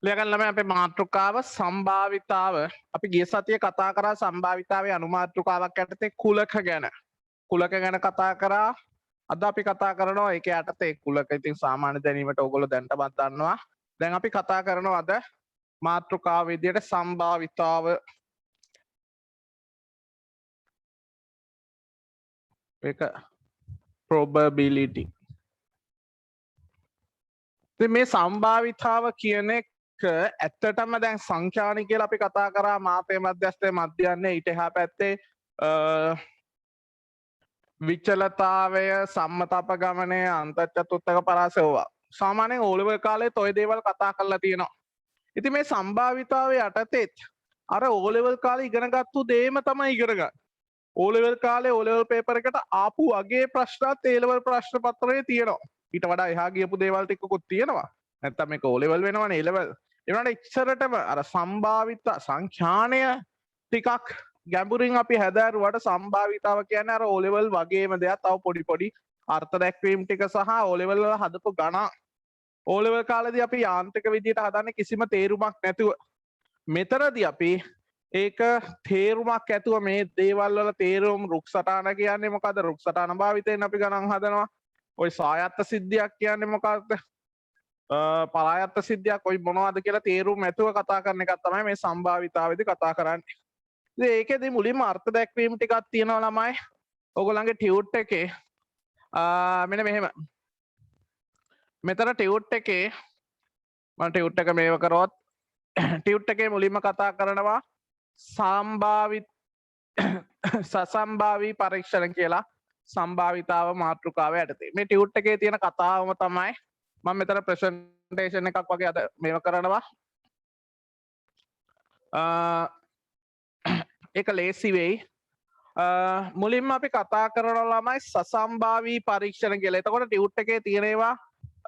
ලියගන්න ළමයි අපේ මාතෘකාව සම්භාවිතාව. අපි ගිය සතියේ කතා කරා සම්භාවිතාවේ අනුමාතෘකාවක් යටතේ කුලක ගැන. කුලක ගැන කතා කරා. අද අපි කතා කරනවා ඒක යටතේ කුලක. ඉතින් සාමාන්‍ය දැනීමට ඕගොල්ලෝ දැනටමත් දන්නවා. දැන් අපි කතා කරනවා අද මාතෘකාව විදියට සම්භාවිතාව. ඒක probability. ඉතින් මේ සම්භාවිතාව කියන එක ඇත්තටම දැන් සංඛ්‍යානි කියලා අපි කතා කරා මාපේ මධ්‍යස්ථයේ මධ්‍යයන්නේ ඊට එහා පැත්තේ විචලතාවය සම්මතපගමනය අන්තර්චතුර්ථක පරාසය ඕවා සාමාන්‍යයෙන් O level කාලේත් ඔය දේවල් කතා කරලා තියෙනවා. ඉතින් මේ සම්භාවිතාවේ යටතේත් අර O level කාලේ ඉගෙනගත්තු දේම තමයි ඉගෙන ගන්න. O level කාලේ O level පේපර් එකට ආපු වගේ ප්‍රශ්නත් A level ප්‍රශ්න පත්‍රයේ තියෙනවා. ඊට වඩා එහා ගියපු දේවල් ටිකකුත් තියෙනවා. නැත්තම් මේක O level වෙනවනේ A level. ඒ වුණාට ඉච්චරටම අර සම්භාවිත සංඛ්‍යානය ටිකක් ගැඹුරින් අපි හැදෑරුවට සම්භාවිතාව කියන්නේ අර O level වගේම දෙයක් තව පොඩි පොඩි අර්ථ දැක්වීම් ටික සහ O level වල හදපු ගණන් O level කාලේදී අපි යාන්ත්‍රික විදියට හදන්නේ කිසිම තේරුමක් නැතුව. මෙතනදී අපි ඒක තේරුමක් ඇතුව මේ දේවල් වල තේරුම් රුක් සටහන කියන්නේ මොකද්ද? රුක් සටහන භාවිතයෙන් අපි ගණන් හදනවා. ඔය සායත්ත සිද්ධියක් කියන්නේ මොකක්ද? පලායත්ත සිද්ධියක් ඔය මොනවද කියලා තේරුම් ඇතුව කතා කරන එකක් තමයි මේ සම්භාවිතාවේදී කතා කරන්නේ. ඉතින් ඒකෙදි මුලින්ම අර්ථ දැක්වීම ටිකක් තියෙනවා ළමයි. ඔයගොල්ලන්ගේ ටියුට් එකේ මෙන්න මෙහෙම. මෙතන ටියුට් එකේ මම ටියුට් එක මේව කරොත් ටියුට් එකේ මුලින්ම කතා කරනවා සසම්භාවී පරීක්ෂණ කියලා සම්භාවිතාව මාතෘකාව යටතේ. මේ ටියුට් එකේ තියෙන කතාවම තමයි මම මෙතන ප්‍රසන්ටේෂන් එකක් වගේ අද මේව කරනවා. ඒක ලේසි වෙයි. මුලින්ම අපි කතා කරන ළමයි සසම්භාවී පරීක්ෂණ කියලා. එතකොට ටියුට් එකේ තියෙන ඒවා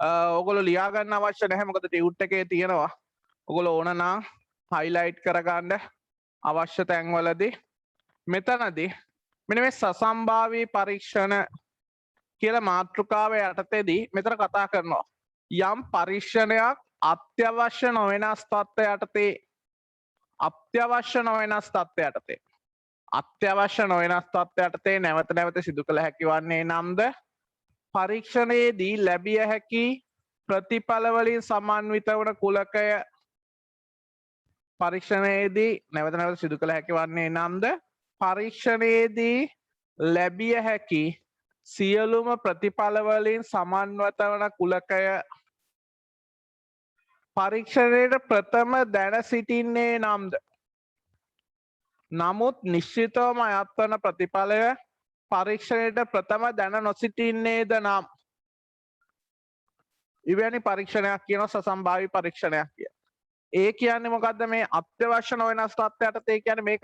ඔයගොල්ලෝ ලියා ගන්න අවශ්‍ය නැහැ. මොකද ටියුට් එකේ තියෙනවා. ඔයගොල්ලෝ ඕන නම් highlight කරගන්න අවශ්‍ය තැන්වලදී මෙතනදී මෙන්න මේ සසම්භාවී පරීක්ෂණ කියලා මාතෘකාව යටතේදී මෙතන කතා කරනවා යම් පරීක්ෂණයක් අත්‍යවශ්‍ය නොවෙනස් තත්ත්වය යටතේ අත්‍යවශ්‍ය නොවෙනස් තත්ත්වය යටතේ අත්‍යවශ්‍ය නොවෙනස් තත්ත්වය යටතේ නැවත නැවත සිදු කළ හැකි වන්නේ නම්ද පරීක්ෂණයේදී ලැබිය හැකි ප්‍රතිඵල වලින් සමන්විත වන කුලකය පරීක්ෂණයේදී නැවත නැවත සිදු කළ හැකි වන්නේ නම්ද පරීක්ෂණයේදී ලැබිය හැකි සියලුම ප්‍රතිඵල වලින් සමන්විත වන කුලකය පරීක්ෂණයට ප්‍රථම දැන සිටින්නේ නම්ද නමුත් නිශ්චිතවම අයත් වන ප්‍රතිඵලය පරීක්ෂණයට ප්‍රථම දැන නොසිටින්නේද නම් ඉවැනි පරීක්ෂණයක් කියනවා සසම්භාවී පරීක්ෂණයක් කියලා. ඒ කියන්නේ මොකද්ද මේ අත්‍යවශ්‍ය නොවෙනස් තත්ත්වයට ඒ කියන්නේ මේක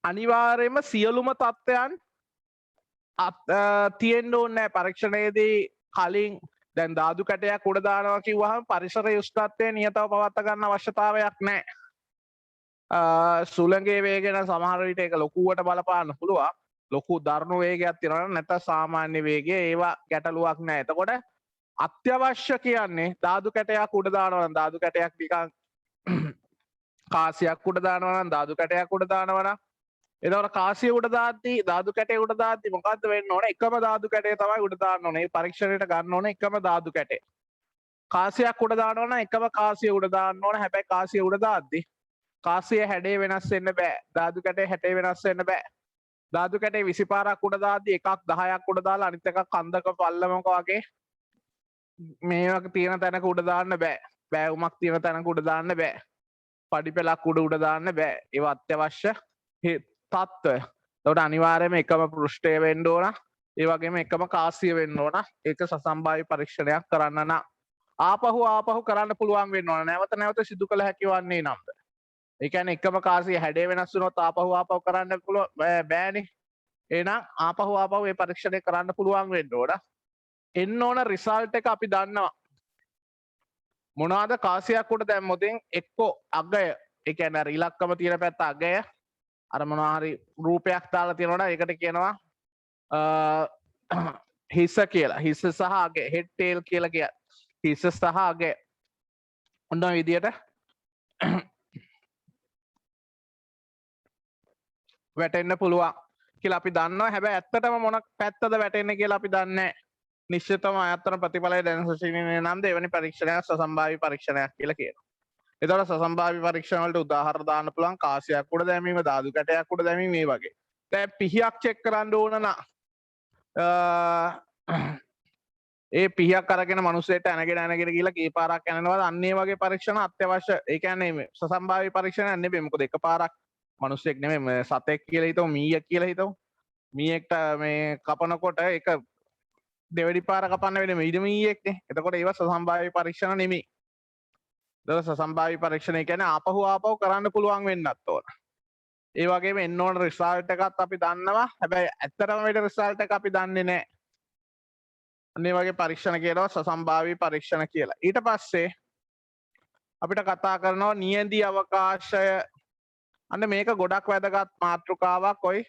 අනිවාර්යයෙන්ම සියලුම තත්ත්වයන් තියෙන්න ඕනේ නැහැ පරීක්ෂණයේදී කලින් දැන් ධාතු කැටයක් උඩ දානවා කිව්වහම පරිසරයේ උෂ්ණත්වය නියතව පවත්වා ගන්න අවශ්‍යතාවයක් නැහැ. සුළඟේ වේගය නම් සමහර විට ඒක ලොකුවට බලපාන්න පුළුවන්. ලොකු දරුණු වේගයක් තියෙනවා නම් නැත්නම් සාමාන්‍ය වේගය ඒවා ගැටලුවක් නැහැ. එතකොට අත්‍යවශ්‍ය කියන්නේ ධාතු කැටයක් උඩ දානවා නම් ධාතු කැටයක් නිකන් කාසියක් උඩ දානවා නම් ධාතු කැටයක් උඩ දානවා නම් එතකොට කාසිය උඩ දාද්දී ධාතු කැටේ උඩ දාද්දී මොකද්ද වෙන්න ඕනේ? එකම ධාතු කැටේ තමයි උඩ දාන්න ඕනේ. මේ පරීක්ෂණයට ගන්න ඕනේ එකම ධාතු කැටේ. කාසියක් උඩ දානවා නම් එකම කාසිය උඩ දාන්න ඕනේ. හැබැයි කාසිය උඩ දාද්දී කාසිය හැඩේ වෙනස් වෙන්න බෑ. ධාතු කැටේ හැඩේ වෙනස් වෙන්න බෑ. ධාතු කැටේ 20 පාරක් උඩ දාද්දී එකක් 10ක් උඩ දාලා අනිත් එකක් කන්දක පල්ලමක වගේ මේවක තියෙන තැනක උඩ දාන්න බෑ. බෑවුමක් තියෙන තැනක උඩ දාන්න බෑ. පඩි පෙලක් උඩ දාන්න බෑ. ඒවා අත්‍යවශ්‍ය තත්ත්වය. එතකොට අනිවාර්යයෙන්ම එකම පෘෂ්ඨය වෙන්න ඕන. ඒ වගේම එකම කාසිය වෙන්න ඕන. ඒක සසම්භාවී පරීක්ෂණයක් කරන්න නම් ආපහු කරන්න පුළුවන් වෙන්න ඕන. නැවත නැවත සිදු කළ හැකි වන්නේ නම්ද? ඒ කියන්නේ එකම කාසිය හැඩේ වෙනස් වුණොත් ආපහු කරන්න පුළුවන් බෑනේ. එහෙනම් ආපහු මේ පරීක්ෂණය කරන්න පුළුවන් වෙන්න ඕන. එන්න ඕන රිසල්ට් එක අපි දන්නවා. මොනවාද කාසියක් උඩ දැම්මොතින් එක්කෝ අගය ඒ කියන්නේ අර ඉලක්කම තියෙන පැත්ත අගය අර මොනවා හරි රූපයක් දාලා තියෙනවනේ ඒකට කියනවා හිස කියලා. හිස සහ අගය හෙඩ් ටේල් කියලා කියන්නේ. හිස සහ අගය ඔන්න ඔය විදියට වැටෙන්න පුළුවන් කියලා අපි දන්නවා. හැබැයි ඇත්තටම මොන පැත්තද වැටෙන්නේ කියලා අපි දන්නේ නැහැ. නිශ්චිතවම ආයතන ප්‍රතිඵලය දැන සිටින්නේ නම් දෙවෙනි පරීක්ෂණයක් සසම්භාවි පරීක්ෂණයක් කියලා කියනවා. එතකොට සසම්භාවි පරීක්ෂණ වලට උදාහරණ දාන්න පුළුවන් කාසියක් උඩ දැමීම, ධාතු කැටයක් උඩ දැමීම මේ වගේ. දැන් පිහියක් චෙක් කරන්න ඕන නම් ඒ පිහියක් අරගෙන මිනිස්සෙට ඇනගෙන ගිහලා කී පාරක් යනවද අන්න ඒ වගේ පරීක්ෂණ අත්‍යවශ්‍ය. ඒ කියන්නේ මේ සසම්භාවි පරීක්ෂණ නෙවෙයි. මොකද එකපාරක් මිනිස්සෙක් නෙමෙයි සතෙක් කියලා හිතමු, මීයක් කියලා හිතමු. මීයෙක්ට මේ කපනකොට ඒක දෙවෙනි පාර කපන්න වෙන්නේ ඉඩ මීයෙක්නේ. එතකොට ඒවා සසම්භාවි පරීක්ෂණ නෙමෙයි. ඒක සසම්භාවි පරීක්ෂණ කියන්නේ ආපහු කරන්න පුළුවන් වෙන්නත් ඕන. ඒ වගේම එන්න ඕන රිසල්ට් එකත් අපි දන්නවා. හැබැයි ඇත්තටම මේ රිසල්ට් එක අපි දන්නේ නැහැ. අන්න ඒ වගේ පරීක්ෂණ කියනවා සසම්භාවි පරීක්ෂණ කියලා. ඊට පස්සේ අපිට කතා කරනවා නියැදී අවකාශය. අන්න මේක ගොඩක් වැදගත් මාතෘකාවක්. ඔයි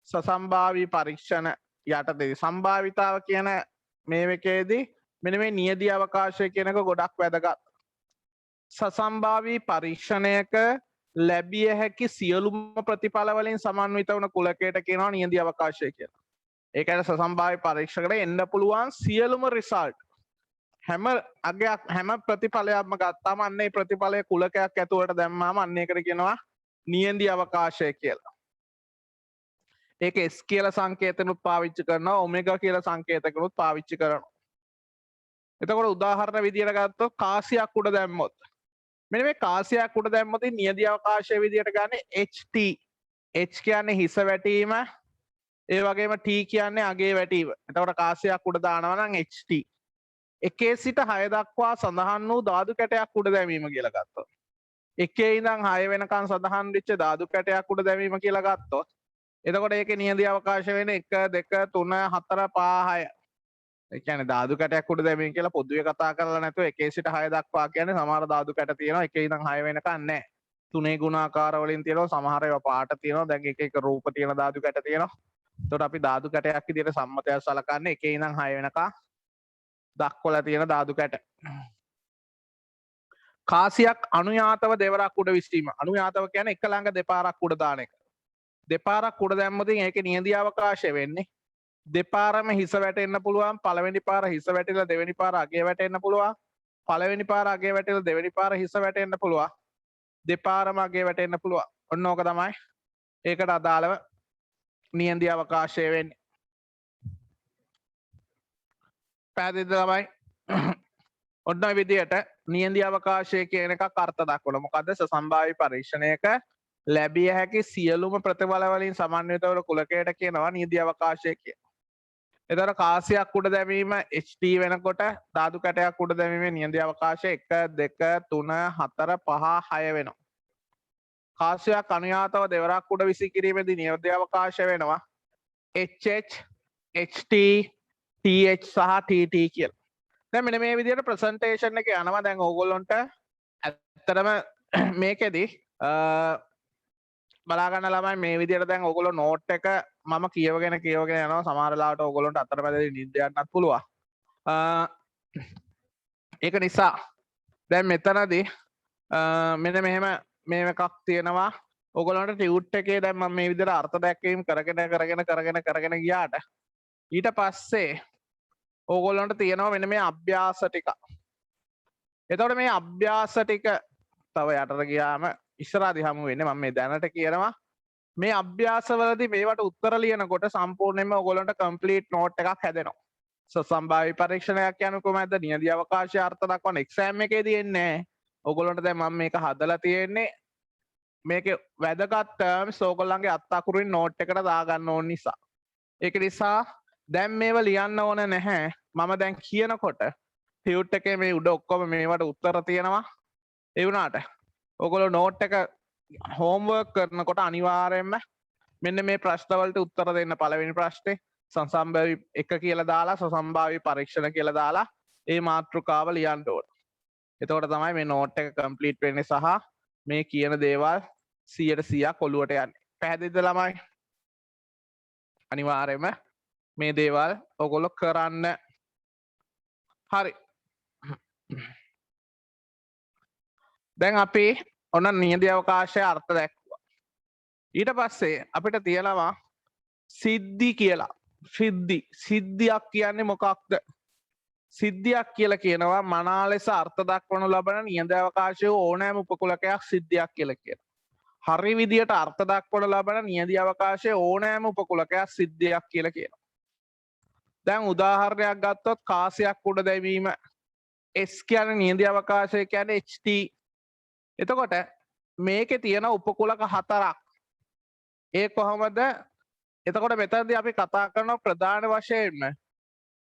සසම්භාවි පරීක්ෂණ යටතේදී සම්භාවිතාව කියන මේ එකේදී මෙන්න මේ නියැදී අවකාශය කියන එක ගොඩක් වැදගත්. සසම්භාවි පරීක්ෂණයක ලැබිය හැකි සියලුම ප්‍රතිඵල වලින් සමන්විත වන කුලකයට කියනවා නියැදී අවකාශය කියලා. ඒ කියන්නේ සසම්භාවි පරීක්ෂණයට එන්න පුළුවන් සියලුම රිසල්ට් හැම ප්‍රතිඵලයක්ම ගත්තාම අන්න ඒ ප්‍රතිඵලය කුලකයක් ඇතුළට දැම්මාම අන්න ඒකට කියනවා නියැදී අවකාශය කියලා. ඒක S කියලා සංකේතනුත් පාවිච්චි කරනවා, ඔමෙගා කියලා සංකේතකනුත් පාවිච්චි කරනවා. එතකොට උදාහරණ විදියට ගත්තොත් කාසියක් උඩ දැම්මොත් මෙන්න මේ කාසියක් උඩ දැම්මොත් නියැදී අවකාශය විදියට ගන්න HT. H කියන්නේ හිස වැටීම, ඒ වගේම T කියන්නේ අගේ වැටීම. එතකොට කාසියක් උඩ දානවා නම් HT. 1 සිට 6 දක්වා සඳහන් වූ ධාතු කැටයක් උඩ දැමීම කියලා ගත්තොත්. 1 ඉඳන් 6 වෙනකන් සඳහන් වෙච්ච ධාතු කැටයක් උඩ දැමීම කියලා ගත්තොත් එතකොට ඒකේ නියැදී අවකාශ වෙන්නේ 1 2 3 4 5 6. ඒ කියන්නේ ධාතු කැටයක් උඩ දැමීම කියලා පොදුවේ කතා කරලා නැතුව 1 සිට 6 දක්වා කියන්නේ සමහර ධාතු කැට තියෙනවා 1 ඉඳන් 6 වෙනකන් නැහැ. 3 ගුණාකාර වලින් තියෙනවා, සමහර ඒවා පාට තියෙනවා. දැන් එක රූප තියෙන ධාතු කැට තියෙනවා. එතකොට අපි ධාතු කැටයක් විදිහට සම්මතයක් සලකන්නේ 1 ඉඳන් 6 වෙනකන් දක්වලා තියෙන ධාතු කැට. කාසියක් අනුයාතව දෙවරක් උඩ විසීම. අනුයාතව කියන්නේ එක ළඟ දෙපාරක් උඩ දාන එක. දෙපාරක් උඩ දැම්මොත් ඒකේ නියැදී අවකාශය වෙන්නේ දෙපාරම හිස වැටෙන්න පුළුවන්. පළවෙනි පාර හිස වැටිලා දෙවෙනි පාර අගේ වැටෙන්න පුළුවන්. පළවෙනි පාර අගේ වැටිලා දෙවෙනි පාර හිස වැටෙන්න පුළුවන්. දෙපාරම අගේ වැටෙන්න පුළුවන්. ඔන්න ඕක තමයි ඒකට අදාළව නියැදී අවකාශය වෙන්නේ. පැහැදිලිද ළමයි? ඔන්න ඔය විදියට නියැදී අවකාශය කියන එකක් අර්ථ දක්වනවා. මොකද්ද? සසම්භාවි පරීක්ෂණයක ලැබිය හැකි සියලුම ප්‍රතිඵල වලින් සමන්විත වන කුලකයට කියනවා නියැදී අවකාශය කියලා. එතකොට කාසියක් උඩ දැමීම HT වෙනකොට ධාතු කැටයක් උඩ දැමීමේ නියැදී අවකාශය 1 2 3 4 5 6 වෙනවා. කාසියක් අනුයාතව දෙවරක් උඩ විසි කිරීමේදී නියැදී අවකාශය වෙනවා HH HT TH සහ TT කියලා. දැන් මෙන්න මේ විදිහට ප්‍රසන්ටේෂන් එක යනවා. දැන් ඕගොල්ලොන්ට ඇත්තටම මේකෙදි බලා ගන්න ළමයි මේ විදිහට දැන් ඕගොල්ලෝ නෝට් එක මම කියවගෙන යනවා. සමහර වෙලාවට ඕගොල්ලොන්ට අතරමැදදී නිින්ද යන්නත් පුළුවන්. ඒක නිසා දැන් මෙතනදී මෙන්න මෙහෙම මේ එකක් තියෙනවා. ඕගොල්ලන්ට ටියුට් එකේ දැන් මම මේ විදිහට අර්ථ දැක්වීම කරගෙන ගියාට ඊට පස්සේ ඕගොල්ලන්ට තියෙනවා මෙන්න මේ අභ්‍යාස ටික. එතකොට මේ අභ්‍යාස ටික තව යටට ගියාම ඉස්සරහදී හමු වෙන්නේ. මම මේ දැනට කියනවා මේ අභ්‍යාසවලදී මේවට උත්තර ලියනකොට සම්පූර්ණයෙන්ම ඕගොල්ලන්ට කම්ප්ලීට් නෝට් එකක් හැදෙනවා. සසම්භාවි පරීක්ෂණයක් කියන්නේ කොහොමද? නියැදී අවකාශය අර්ථ දක්වන එක්සෑම් එකේදී එන්නේ නැහැ. ඕගොල්ලන්ට දැන් මම මේක හදලා තියෙන්නේ මේකේ වැදගත් ටර්ම්ස් ඕගොල්ලන්ගේ අත් අකුරින් නෝට් එකට දාගන්න ඕන නිසා. ඒක නිසා දැන් මේව ලියන්න ඕන නැහැ. මම දැන් කියනකොට ටියුට් එකේ මේ උඩ ඔක්කොම මේවට උත්තර තියෙනවා. ඒ වුණාට ඔයගොල්ලෝ නෝට් එක හෝම්වර්ක් කරනකොට අනිවාර්යයෙන්ම මෙන්න මේ ප්‍රශ්න වලට උත්තර දෙන්න. පළවෙනි ප්‍රශ්නේ සසම්භාවි 1 කියලා දාලා සසම්භාවි පරීක්ෂණ කියලා දාලා ඒ මාතෘකාව ලියන්න ඕන. එතකොට තමයි මේ නෝට් එක කම්ප්ලීට් වෙන්නේ සහ මේ කියන දේවල් 100% ඔලුවට යන්නේ. පැහැදිලිද ළමයි? අනිවාර්යයෙන්ම මේ දේවල් ඔයගොල්ලෝ කරන්න. හරි. දැන් අපි ඔන්න නියඳ අවකාශය අර්ථ දැක්වා. ඊට පස්සේ අපිට තියෙනවා සිද්ධි කියලා. සිද්ධියක් කියන්නේ මොකක්ද? සිද්ධියක් කියලා කියනවා මනා ලෙස අර්ථ දක්වනු ලබන නියඳ අවකාශයේ ඕනෑම උපකුලකයක් සිද්ධියක් කියලා කියනවා. හරි විදියට අර්ථ දක්වනු ලබන නියඳ අවකාශයේ ඕනෑම උපකුලකයක් සිද්ධියක් කියලා කියනවා. දැන් උදාහරණයක් ගත්තොත් කාසියක් උඩ දැමීම S කියන්නේ නියඳ අවකාශය කියන්නේ HT. එතකොට මේකේ තියෙන උපකුලක හතරක්. ඒ කොහොමද? එතකොට මෙතනදී අපි කතා කරන ප්‍රධාන වශයෙන්ම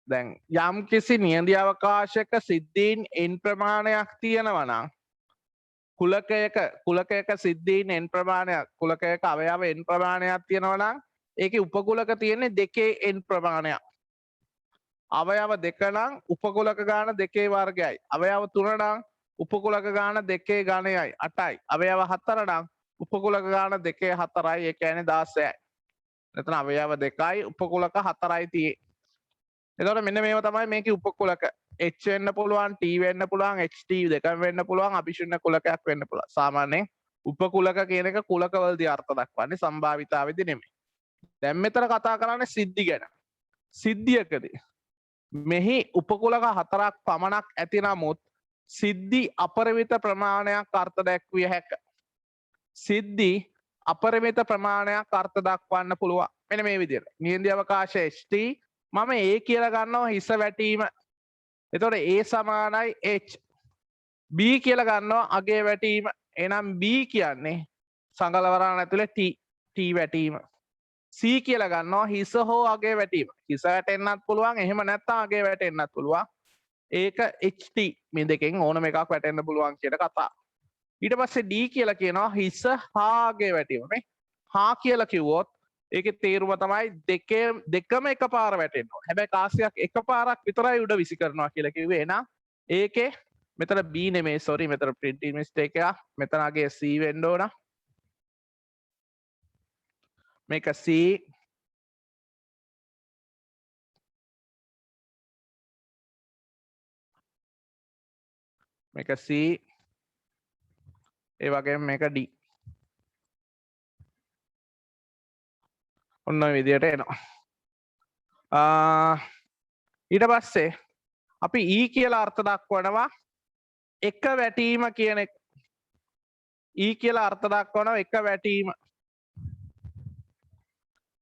දැන් යම් කිසි නියඳ අවකාශයක සිද්ධීන් n ප්‍රමාණයක් තියෙනවා නම් කුලකයක සිද්ධීන් n ප්‍රමාණයක් කුලකයක අවයව n ප්‍රමාණයක් තියෙනවා නම් ඒකේ උපකුලක තියෙන්නේ දෙකේ n ප්‍රමාණයක්. අවයව දෙක නම් උපකුලක ගාන දෙකේ වර්ගයයි. අවයව තුන නම් උපකුලක ගාන දෙකේ ඝනයයි 8යි. අවයව හතර නම් උපකුලක ගාන දෙකේ 4යි. ඒ කියන්නේ 16යි. එතන අවයව දෙකයි උපකුලක 4යි තියෙන්නේ. එතකොට මෙන්න මේව තමයි මේකේ උපකුලක. H වෙන්න පුළුවන්, T වෙන්න පුළුවන්, HT දෙකම වෙන්න පුළුවන්, අභිශුන්‍ය කුලකයක් වෙන්න පුළුවන්. සාමාන්‍යයෙන් උපකුලක කියන එක කුලකවලදී අර්ථ දක්වන්නේ සම්භාවිතාවේදී නෙමෙයි. දැන් මෙතන කතා කරන්නේ සිද්ධි ගැන. සිද්ධියකදී මෙහි උපකුලක හතරක් පමණක් ඇති නමුත් සිද්ධි අපරිමිත ප්‍රමාණයක් අර්ථ දැක්විය හැක. සිද්ධි අපරිමිත ප්‍රමාණයක් අර්ථ දක්වන්න පුළුවන්. මෙන්න මේ විදිහට. නියඳ අවකාශ HT මම A කියලා ගන්නවා හිස වැටීම. එතකොට A සමානයි H. B කියලා ගන්නවා අගේ වැටීම. එහෙනම් B කියන්නේ සංගලවරණ ඇතුලේ T වැටීම. C කියලා ගන්නවා හිස හෝ අගේ වැටීම. හිස වැටෙන්නත් පුළුවන්, එහෙම නැත්නම් අගේ වැටෙන්නත් පුළුවන්. ඒක HT මේ දෙකෙන් ඕනම එකක් වැටෙන්න පුළුවන් කියන කතාව. ඊට පස්සේ D කියලා කියනවා හිස හා අගේ වැටීම. නේ? හා කියලා කිව්වොත් ඒකේ තේරුම තමයි දෙකම එකපාර වැටෙනවා. හැබැයි කාසියක් එකපාරක් විතරයි උඩ විසි කරනවා කියලා කිව්වේ. එහෙනම් ඒකේ මෙතන B නෙමෙයි, sorry මෙතන printing mistake එකක්. මෙතන අගේ C වෙන්න ඕන. මේක C මේක C ඒ වගේම මේක D. ඔන්න ඔය විදියට එනවා. ඊට පස්සේ අපි E කියලා අර්ථ දක්වනවා එක වැටීම කියන එක. E කියලා අර්ථ දක්වනවා එක වැටීම.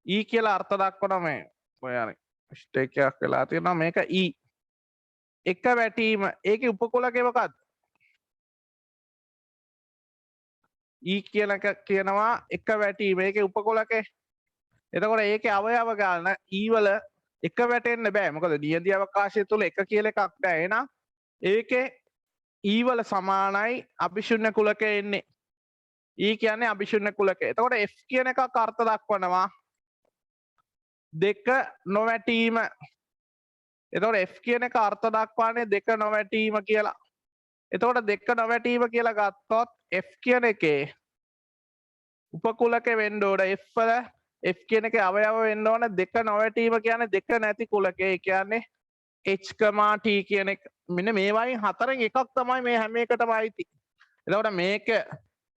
E කියලා අර්ථ දක්වනවා මේ ඔයානේ mistake එකක් වෙලා තියෙනවා. මේක E එක වැටීම. ඒකේ උපකුලකේ මොකක්ද? E කියන එක කියනවා එක වැටීම. ඒකේ උපකුලකේ. එතකොට ඒකේ අවයව ගන්න E වල එක වැටෙන්න බෑ. මොකද නියඳ අවකාශය තුල එක කියලා එකක් නැහැ. එහෙනම් ඒකේ E වල සමානයි අභිශුන්‍ය කුලකේ එන්නේ. E කියන්නේ අභිශුන්‍ය කුලකේ. එතකොට F කියන එකක් අර්ථ දක්වනවා දෙක නොවැටීම. එතකොට F කියන එක අර්ථ දක්වන්නේ දෙක නොවැටීම කියලා. එතකොට දෙක නොවැටීම කියලා ගත්තොත් F කියන එකේ උපකුලකේ වෙන්න ඕන F වල F කියන එකේ අවයව වෙන්න ඕන දෙක නොවැටීම කියන්නේ දෙක නැති කුලකේ. ඒ කියන්නේ H, T කියන එක. මෙන්න මේ වයින් හතරෙන් එකක් තමයි මේ හැම එකටම අයිති. එතකොට මේක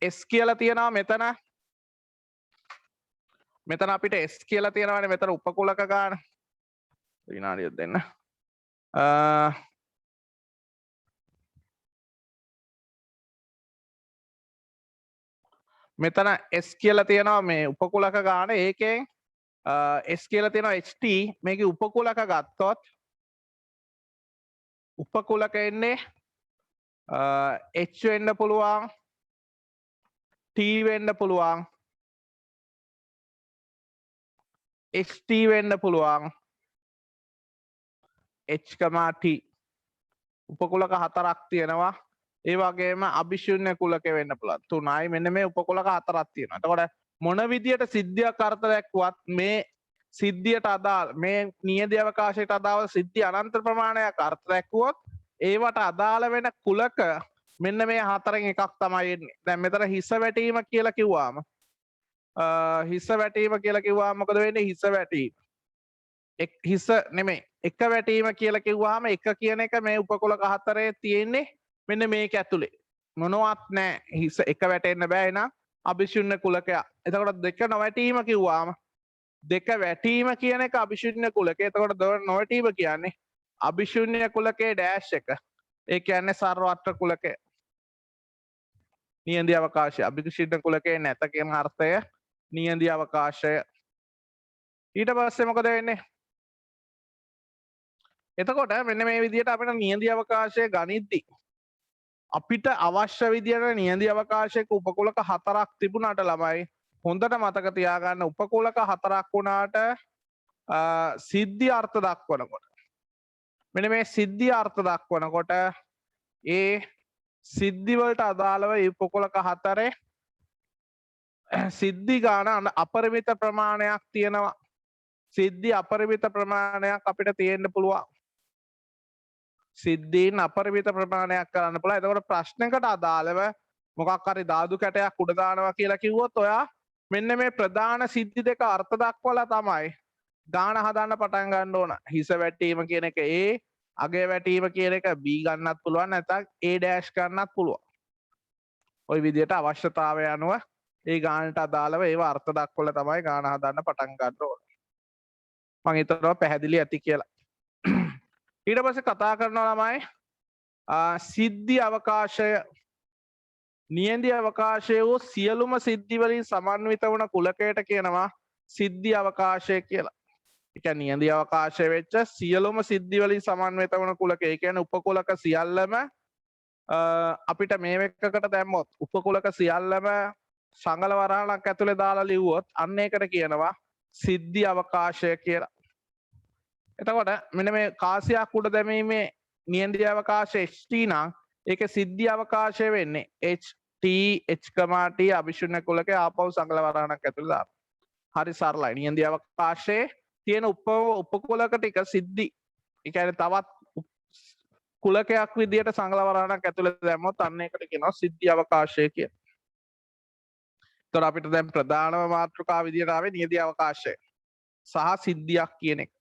S කියලා තියනවා මෙතන. මෙතන අපිට S කියලා තියෙනවානේ මෙතන උපකුලක ගන්න. විනාඩියක් දෙන්න. මෙතන S කියලා තියෙනවා මේ උපකුලක ගන්න. ඒකෙන් S කියලා තියෙනවා HT. මේකේ උපකුලක ගත්තොත් උපකුලක එන්නේ H වෙන්න පුළුවන්, T වෙන්න පුළුවන්, HT වෙන්න පුළුවන්, H, T උපකුලක හතරක් තියෙනවා. ඒ වගේම අභිශුන්‍ය කුලක වෙන්න පුළුවන් 3යි. මෙන්න මේ උපකුලක හතරක් තියෙනවා. එතකොට මොන විදියට සිද්ධියක් අර්ථ දැක්වත් මේ සිද්ධියට අදාළ මේ නියඳ අවකාශයට අදාළ සිද්ධි අනන්ත ප්‍රමාණයක් අර්ථ දැක්වුවොත් ඒවට අදාළ වෙන කුලක මෙන්න මේ හතරෙන් එකක් තමයි එන්නේ. දැන් මෙතන හිස වැටීම කියලා කිව්වාම මොකද වෙන්නේ? හිස වැටීම හිස නෙමෙයි එක වැටීම කියලා කිව්වහම එක කියන එක මේ උපකුලක හතරේ තියෙන්නේ මෙන්න මේක ඇතුලේ. මොනවත් නැහැ. හිස එක වැටෙන්න බෑ එහෙනම් අභිශුන්‍ය කුලකයක්. එතකොට දෙක නොවැටීම කිව්වාම දෙක වැටීම කියන එක අභිශුන්‍ය කුලකය. එතකොට නොවැටීම කියන්නේ අභිශුන්‍ය කුලකයේ ඩෑෂ් එක. ඒ කියන්නේ සර්වත්‍ර කුලකය. නියන්දී අවකාශය. අභිශුන්‍ය කුලකයේ නැත කියන අර්ථය නියන්දී අවකාශය. ඊට පස්සේ මොකද වෙන්නේ? එතකොට මෙන්න මේ විදිහට අපිට නියන්දී අවකාශය ගනිද්දි අපිට අවශ්‍ය විදිහට නියන්දී අවකාශයක උපකුලක 4ක් තිබුණාට ළමයි හොඳට මතක තියාගන්න උපකුලක 4ක් වුණාට සිද්ධි අර්ථ දක්වනකොට මෙන්න මේ සිද්ධි අර්ථ දක්වනකොට ඒ සිද්ධි වලට අදාළව උපකුලක 4 සිද්ධි ගාන අපරිමිත ප්‍රමාණයක් තියෙනවා. සිද්ධි අපරිමිත ප්‍රමාණයක් අපිට තියෙන්න පුළුවන්. සිද්ධීන් අපරිමිත ප්‍රමාණයක් කරන්න පුළුවන්. එතකොට ප්‍රශ්නයකට අදාළව මොකක් හරි ධාතු කැටයක් උඩ දානවා කියලා කිව්වොත් ඔයා මෙන්න මේ ප්‍රධාන සිද්ධි දෙක අර්ථ දක්වලා තමයි ගාන හදන්න පටන් ගන්න ඕන. හිස වැටීම කියන එක A, අගය වැටීම කියන එක B ගන්නත් පුළුවන් නැත්නම් A dash ගන්නත් පුළුවන්. ওই විදිහට අවශ්‍යතාවය අනුව ඒ ගානට අදාළව ඒව අර්ථ දක්වලා තමයි ගාන හදන්න පටන් ගන්න ඕන. මම හිතනවා පැහැදිලි ඇති කියලා. ඊට පස්සේ කතා කරනවා ළමයි සිද්ධි අවකාශය නියන්දී අවකාශය වූ සියලුම සිද්ධි වලින් සමන්විත වුණ කුලකයට කියනවා සිද්ධි අවකාශය කියලා. ඒ කියන්නේ නියන්දී අවකාශය වෙච්ච සියලුම සිද්ධි වලින් සමන්විත වුණ කුලකය. ඒ කියන්නේ උපකුලක සියල්ලම අපිට මේ එකකට දැම්මොත් උපකුලක සියල්ලම සංගල වරහණක් ඇතුලේ දාලා ලිව්වොත් අන්න ඒකට කියනවා සිද්ධි අවකාශය කියලා. එතකොට මෙන්න මේ කාසියක් උඩ දැමීමේ නියන්දී අවකාශය HT නම් ඒකේ සිද්ධි අවකාශය වෙන්නේ HT H, T අභිශුන්‍ය කුලකේ ආපහු සංගල වරහණක් ඇතුළේ දාන්න. හරි සරලයි. නියන්දී අවකාශයේ තියෙන උපකුලක ටික සිද්ධි. ඒ කියන්නේ තවත් කුලකයක් විදියට සංගල වරහණක් ඇතුළේ දැම්මොත් අන්න ඒකට කියනවා සිද්ධි අවකාශය කියලා. එතකොට අපිට දැන් ප්‍රධානම මාතෘකාව විදියට ආවේ නියන්දී අවකාශය සහ සිද්ධියක් කියන එක.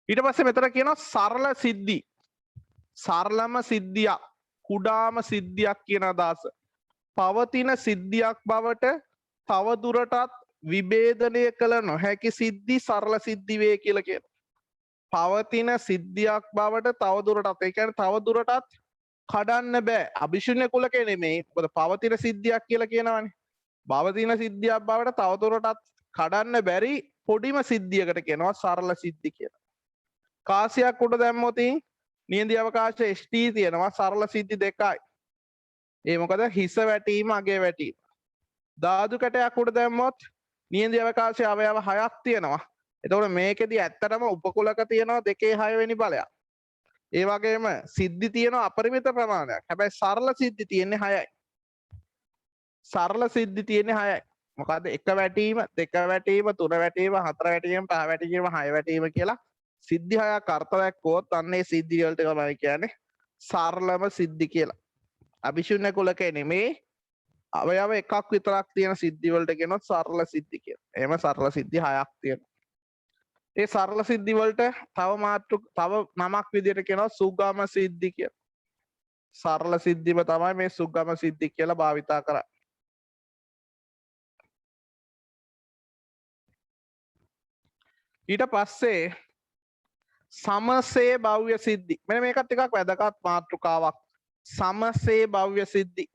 ඊට පස්සේ මෙතන කියනවා සරල සිද්ධි. සරලම සිද්ධියක්, කුඩාම සිද්ධියක් කියන අදහස. පවතින සිද්ධියක් බවට තව දුරටත් විභේදනය කළ නොහැකි සිද්ධි සරල සිද්ධි වේ කියලා කියනවා. පවතින සිද්ධියක් බවට තව දුරටත් ඒ කියන්නේ තව දුරටත් කඩන්න බෑ. අභිශුන්‍ය කුලකේ නෙමෙයි. මොකද පවතින සිද්ධියක් කියලා කියනවනේ. පවතින සිද්ධියක් බවට තව දුරටත් කඩන්න බැරි පොඩිම සිද්ධියකට කියනවා සරල සිද්ධි කියලා. කාසියක් උඩ දැම්මොත් නියන්දී අවකාශය HT තියෙනවා සරල සිද්ධි දෙකයි. ඒ මොකද හිස වැටීම අගය වැටීම. ධාතු කැටයක් උඩ දැම්මොත් නියන්දී අවකාශයේ අවයව 6ක් තියෙනවා. එතකොට මේකෙදි ඇත්තටම උපකුලක තියෙනවා 2/6 වෙනි බලයක්. ඒ වගේම සිද්ධි තියෙනවා අපරිමිත ප්‍රමාණයක්. හැබැයි සරල සිද්ධි තියෙන්නේ 6යි. සරල සිද්ධි තියෙන්නේ 6යි. මොකද එක වැටීම, දෙක වැටීම, තුන වැටීම, හතර වැටීම, පහ වැටීම, හය වැටීම කියලා සිද්ධි 6ක් අර්ථ දැක්වුවොත් අන්න ඒ සිද්ධි වලට තමයි කියන්නේ සරලම සිද්ධි කියලා. අභිශුන්‍ය කුලකේ නෙමේ අවයව එකක් විතරක් තියෙන සිද්ධි වලට කියනවා සරල සිද්ධි කියලා. එහෙම සරල සිද්ධි 6ක් තියෙනවා. ඒ සරල සිද්ධි වලට තව නමක් විදිහට කියනවා සුගම සිද්ධි කියලා. සරල සිද්ධිම තමයි මේ සුගම සිද්ධි කියලා භාවිතා කරන්නේ. ඊට පස්සේ සමසේ භව්‍ය සිද්ධි. මෙන්න මේකත් ටිකක් වැදගත් මාතෘකාවක්. සමසේ භව්‍ය සිද්ධි.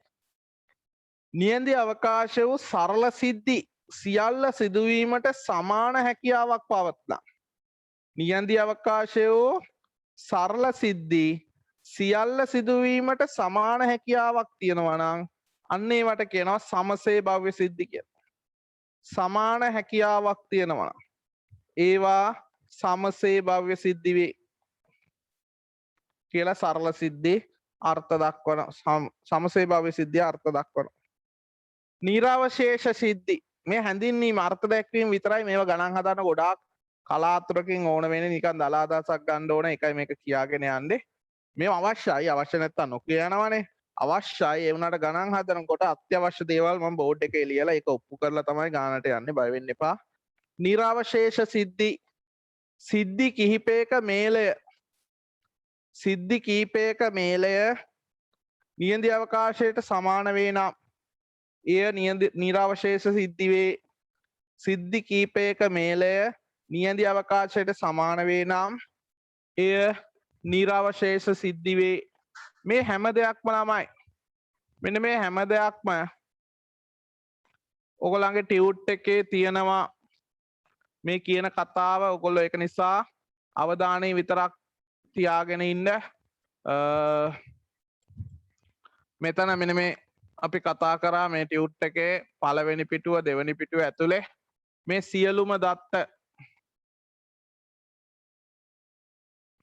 නියන්දී අවකාශ වූ සරල සිද්ධි සියල්ල සිදුවීමට සමාන හැකියාවක් පවත්නා. නියන්දී අවකාශ වූ සරල සිද්ධි සියල්ල සිදුවීමට සමාන හැකියාවක් තියෙනවා නම් අන්න ඒවට කියනවා සමසේ භව්‍ය සිද්ධි කියලා. සමාන හැකියාවක් තියෙනවා නම් ඒවා සමසේ භව්‍ය සිද්ධි වේ කියලා සරල සිද්ධි අර්ථ දක්වන සමසේ භව්‍ය සිද්ධිය අර්ථ දක්වන. නිරවශේෂ සිද්ධි මේ හැඳින්වීම අර්ථ දැක්වීම විතරයි. මේවා ගණන් හදන්න ගොඩාක් කලාතුරකින් ඕන වෙන්නේ නිකන් දලා අදහසක් ගන්න ඕන එකයි මේක කියාගෙන යන්නේ. මේවා අවශ්‍යයි. අවශ්‍ය නැත්තම් නොකිය යනවනේ. අවශ්‍යයි. ඒ වුණාට ගණන් හදනකොට අත්‍යවශ්‍ය දේවල් මම බෝඩ් එකේ ලියලා ඒක ඔප්පු කරලා තමයි ගානට යන්නේ. බය වෙන්න එපා. නිරවශේෂ සිද්ධි සිද්ධි කිහිපයක මේලය නියඳි අවකාශයට සමාන වේ නම් එය නිරවශේෂ සිද්ධි වේ. සිද්ධි කීපයක මේලය නියඳි අවකාශයට සමාන වේ නම් එය නිරවශේෂ සිද්ධි වේ. මේ හැම දෙයක්ම ළමයි මෙන්න මේ හැම දෙයක්ම ඔයගොල්ලන්ගේ ටියුට් එකේ තියෙනවා. මේ කියන කතාව ඔයගොල්ලෝ ඒක නිසා අවධානය විතරක් තියාගෙන ඉන්න. මෙතන මෙන්න මේ අපි කතා කරා මේ ටියුට් එකේ පළවෙනි පිටුව දෙවෙනි පිටුව ඇතුලේ මේ සියලුම දත්ත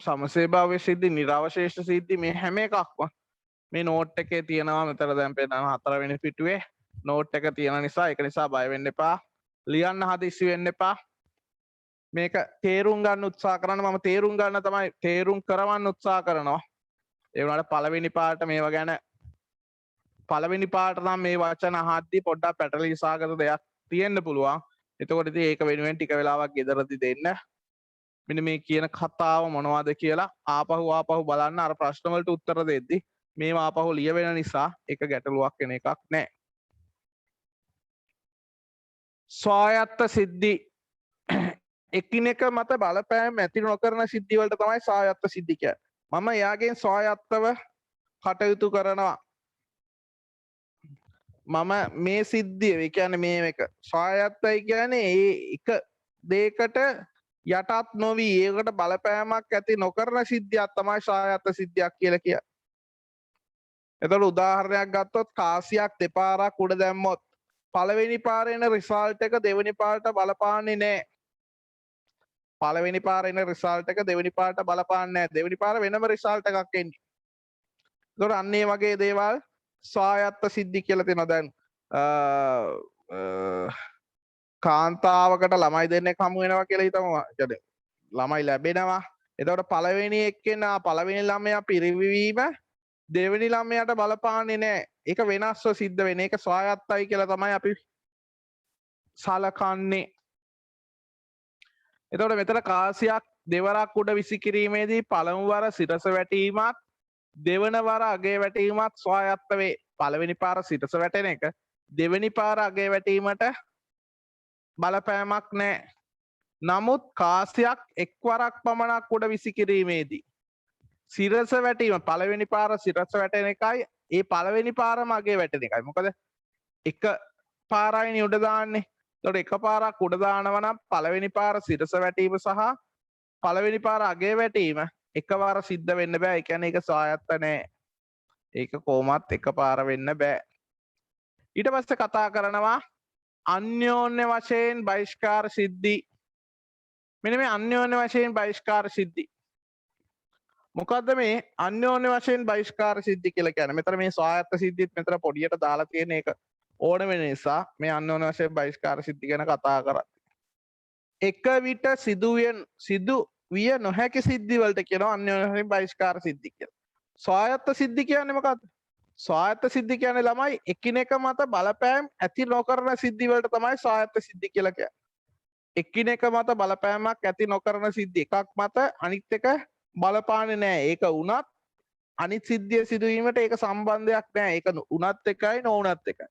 සමසේභාව්‍ය සිද්ධි නිරවශේෂ සිද්ධි මේ හැම එකක්ම මේ නෝට් එකේ තියෙනවා. මෙතන දැන් පෙන්නනවා හතරවෙනි පිටුවේ නෝට් එක තියෙන නිසා ඒක නිසා බය වෙන්න එපා. ලියන්න හදිස්සි වෙන්න එපා. මේක තේරුම් ගන්න උත්සාහ කරන්න. මම තේරුම් ගන්න තමයි තේරුම් කරවන්න උත්සාහ කරනවා. ඒ වුණාට පළවෙනි පාට මේවා ගැන පළවෙනි පාට නම් මේ වචන අහද්දී පොඩ්ඩක් පැටලී සාගත දෙයක් තියෙන්න පුළුවන්. එතකොට ඉතින් ඒක වෙනුවෙන් ටික වෙලාවක් ගෙදරදී දෙන්න. මෙන්න මේ කියන කතාව මොනවද කියලා ආපහු බලන්න. අර ප්‍රශ්න වලට උත්තර දෙද්දි මේවා ආපහු ලියවෙන නිසා ඒක ගැටලුවක් වෙන එකක් නෑ. ස්වායත්ත සිද්ධි එකිනෙක මත බලපෑම් ඇති නොකරන සිද්ධි වලට තමයි ස්වායත්ත සිද්ධි කියන්නේ. මම එයාගෙන් ස්වායත්තව කටයුතු කරනවා. මම මේ සිද්ධිය ඒ කියන්නේ මේ එක ස්වායත්තයි කියන්නේ ඒ එක දෙයකට යටත් නොවි ඒකට බලපෑමක් ඇති නොකරන සිද්ධියක් තමයි ස්වායත්ත සිද්ධියක් කියලා කියන්නේ. එතකොට උදාහරණයක් ගත්තොත් කාසියක් දෙපාරක් උඩ දැම්මොත් පළවෙනි පාරේ එන රිසල්ට් එක දෙවෙනි පාරට බලපාන්නේ නැහැ. පළවෙනි පාරේ එන රිසල්ට් එක දෙවෙනි පාරට බලපාන්නේ නැහැ. දෙවෙනි පාර වෙනම රිසල්ට් එකක් එන්නේ. එතකොට අන්න ඒ වගේ දේවල් ස්වායත්ත සිද්ධි කියලා තියෙනවා. දැන් කාන්තාවකට ළමයි දෙන්නෙක් හමු වෙනවා කියලා හිතමු. ළමයි ලැබෙනවා. එතකොට පළවෙනි එක්කෙනා පළවෙනි ළමයා පිරිවීම දෙවෙනි ළමයාට බලපාන්නේ නැහැ. ඒක වෙනස්ව සිද්ධ වෙන එක ස්වායත්තයි කියලා තමයි අපි සලකන්නේ. එතකොට මෙතන කාසියක් දෙවරක් උඩ විසිකිරීමේදී පළමු වර සිරස වැටීමත් දෙවන වර අගේ වැටීමත් ස්වායත්ත වේ. පළවෙනි පාර සිරස වැටෙන එක දෙවෙනි පාර අගේ වැටීමට බලපෑමක් නැහැ. නමුත් කාසියක් එක්වරක් පමණක් උඩ විසිකිරීමේදී සිරස වැටීම පළවෙනි පාර සිරස වැටෙන එකයි ඒ පළවෙනි පාරම අගේ වැටෙන එකයි. මොකද එක පාරයිනේ උඩ දාන්නේ. එතකොට එක පාරක් උඩ දානවා නම් පළවෙනි පාර සිරස වැටීම සහ පළවෙනි පාර අගේ වැටීම එකවර සිද්ධ වෙන්න බෑ. ඒ කියන්නේ ඒක ස්වායත්ත නෑ. ඒක කොහොමත් එකපාර වෙන්න බෑ. ඊට පස්සේ කතා කරනවා අන්‍යෝන්‍ය වශයෙන් බහිෂ්කාර සිද්ධි. මෙන්න මේ අන්‍යෝන්‍ය වශයෙන් බහිෂ්කාර සිද්ධි. මොකද්ද මේ අන්‍යෝන්‍ය වශයෙන් බහිෂ්කාර සිද්ධි කියලා කියන්නේ? මෙතන මේ ස්වායත්ත සිද්ධිත් මෙතන පොඩියට දාලා තියෙන එක ඕන වෙන නිසා මේ අන්‍යෝන්‍ය වශයෙන් බහිෂ්කාර සිද්ධි ගැන කතා කරා. එක විට සිදුවිය නොහැකි සිද්ධි වලට කියනවා අන්‍යෝන්‍ය වශයෙන් බහිෂ්කාර සිද්ධි කියලා. ස්වායත්ත සිද්ධි කියන්නේ මොකද්ද? ස්වායත්ත සිද්ධි කියන්නේ ළමයි එකිනෙක මත බලපෑම් ඇති නොකරන සිද්ධි වලට තමයි ස්වායත්ත සිද්ධි කියලා කියන්නේ. එකිනෙක මත බලපෑමක් ඇති නොකරන සිද්ධි එකක් මත අනිත් එක බලපාන්නේ නැහැ. ඒක වුණත් අනිත් සිද්ධිය සිදුවීමට ඒක සම්බන්ධයක් නැහැ. ඒක උනත් එකයි නොඋනත් එකයි.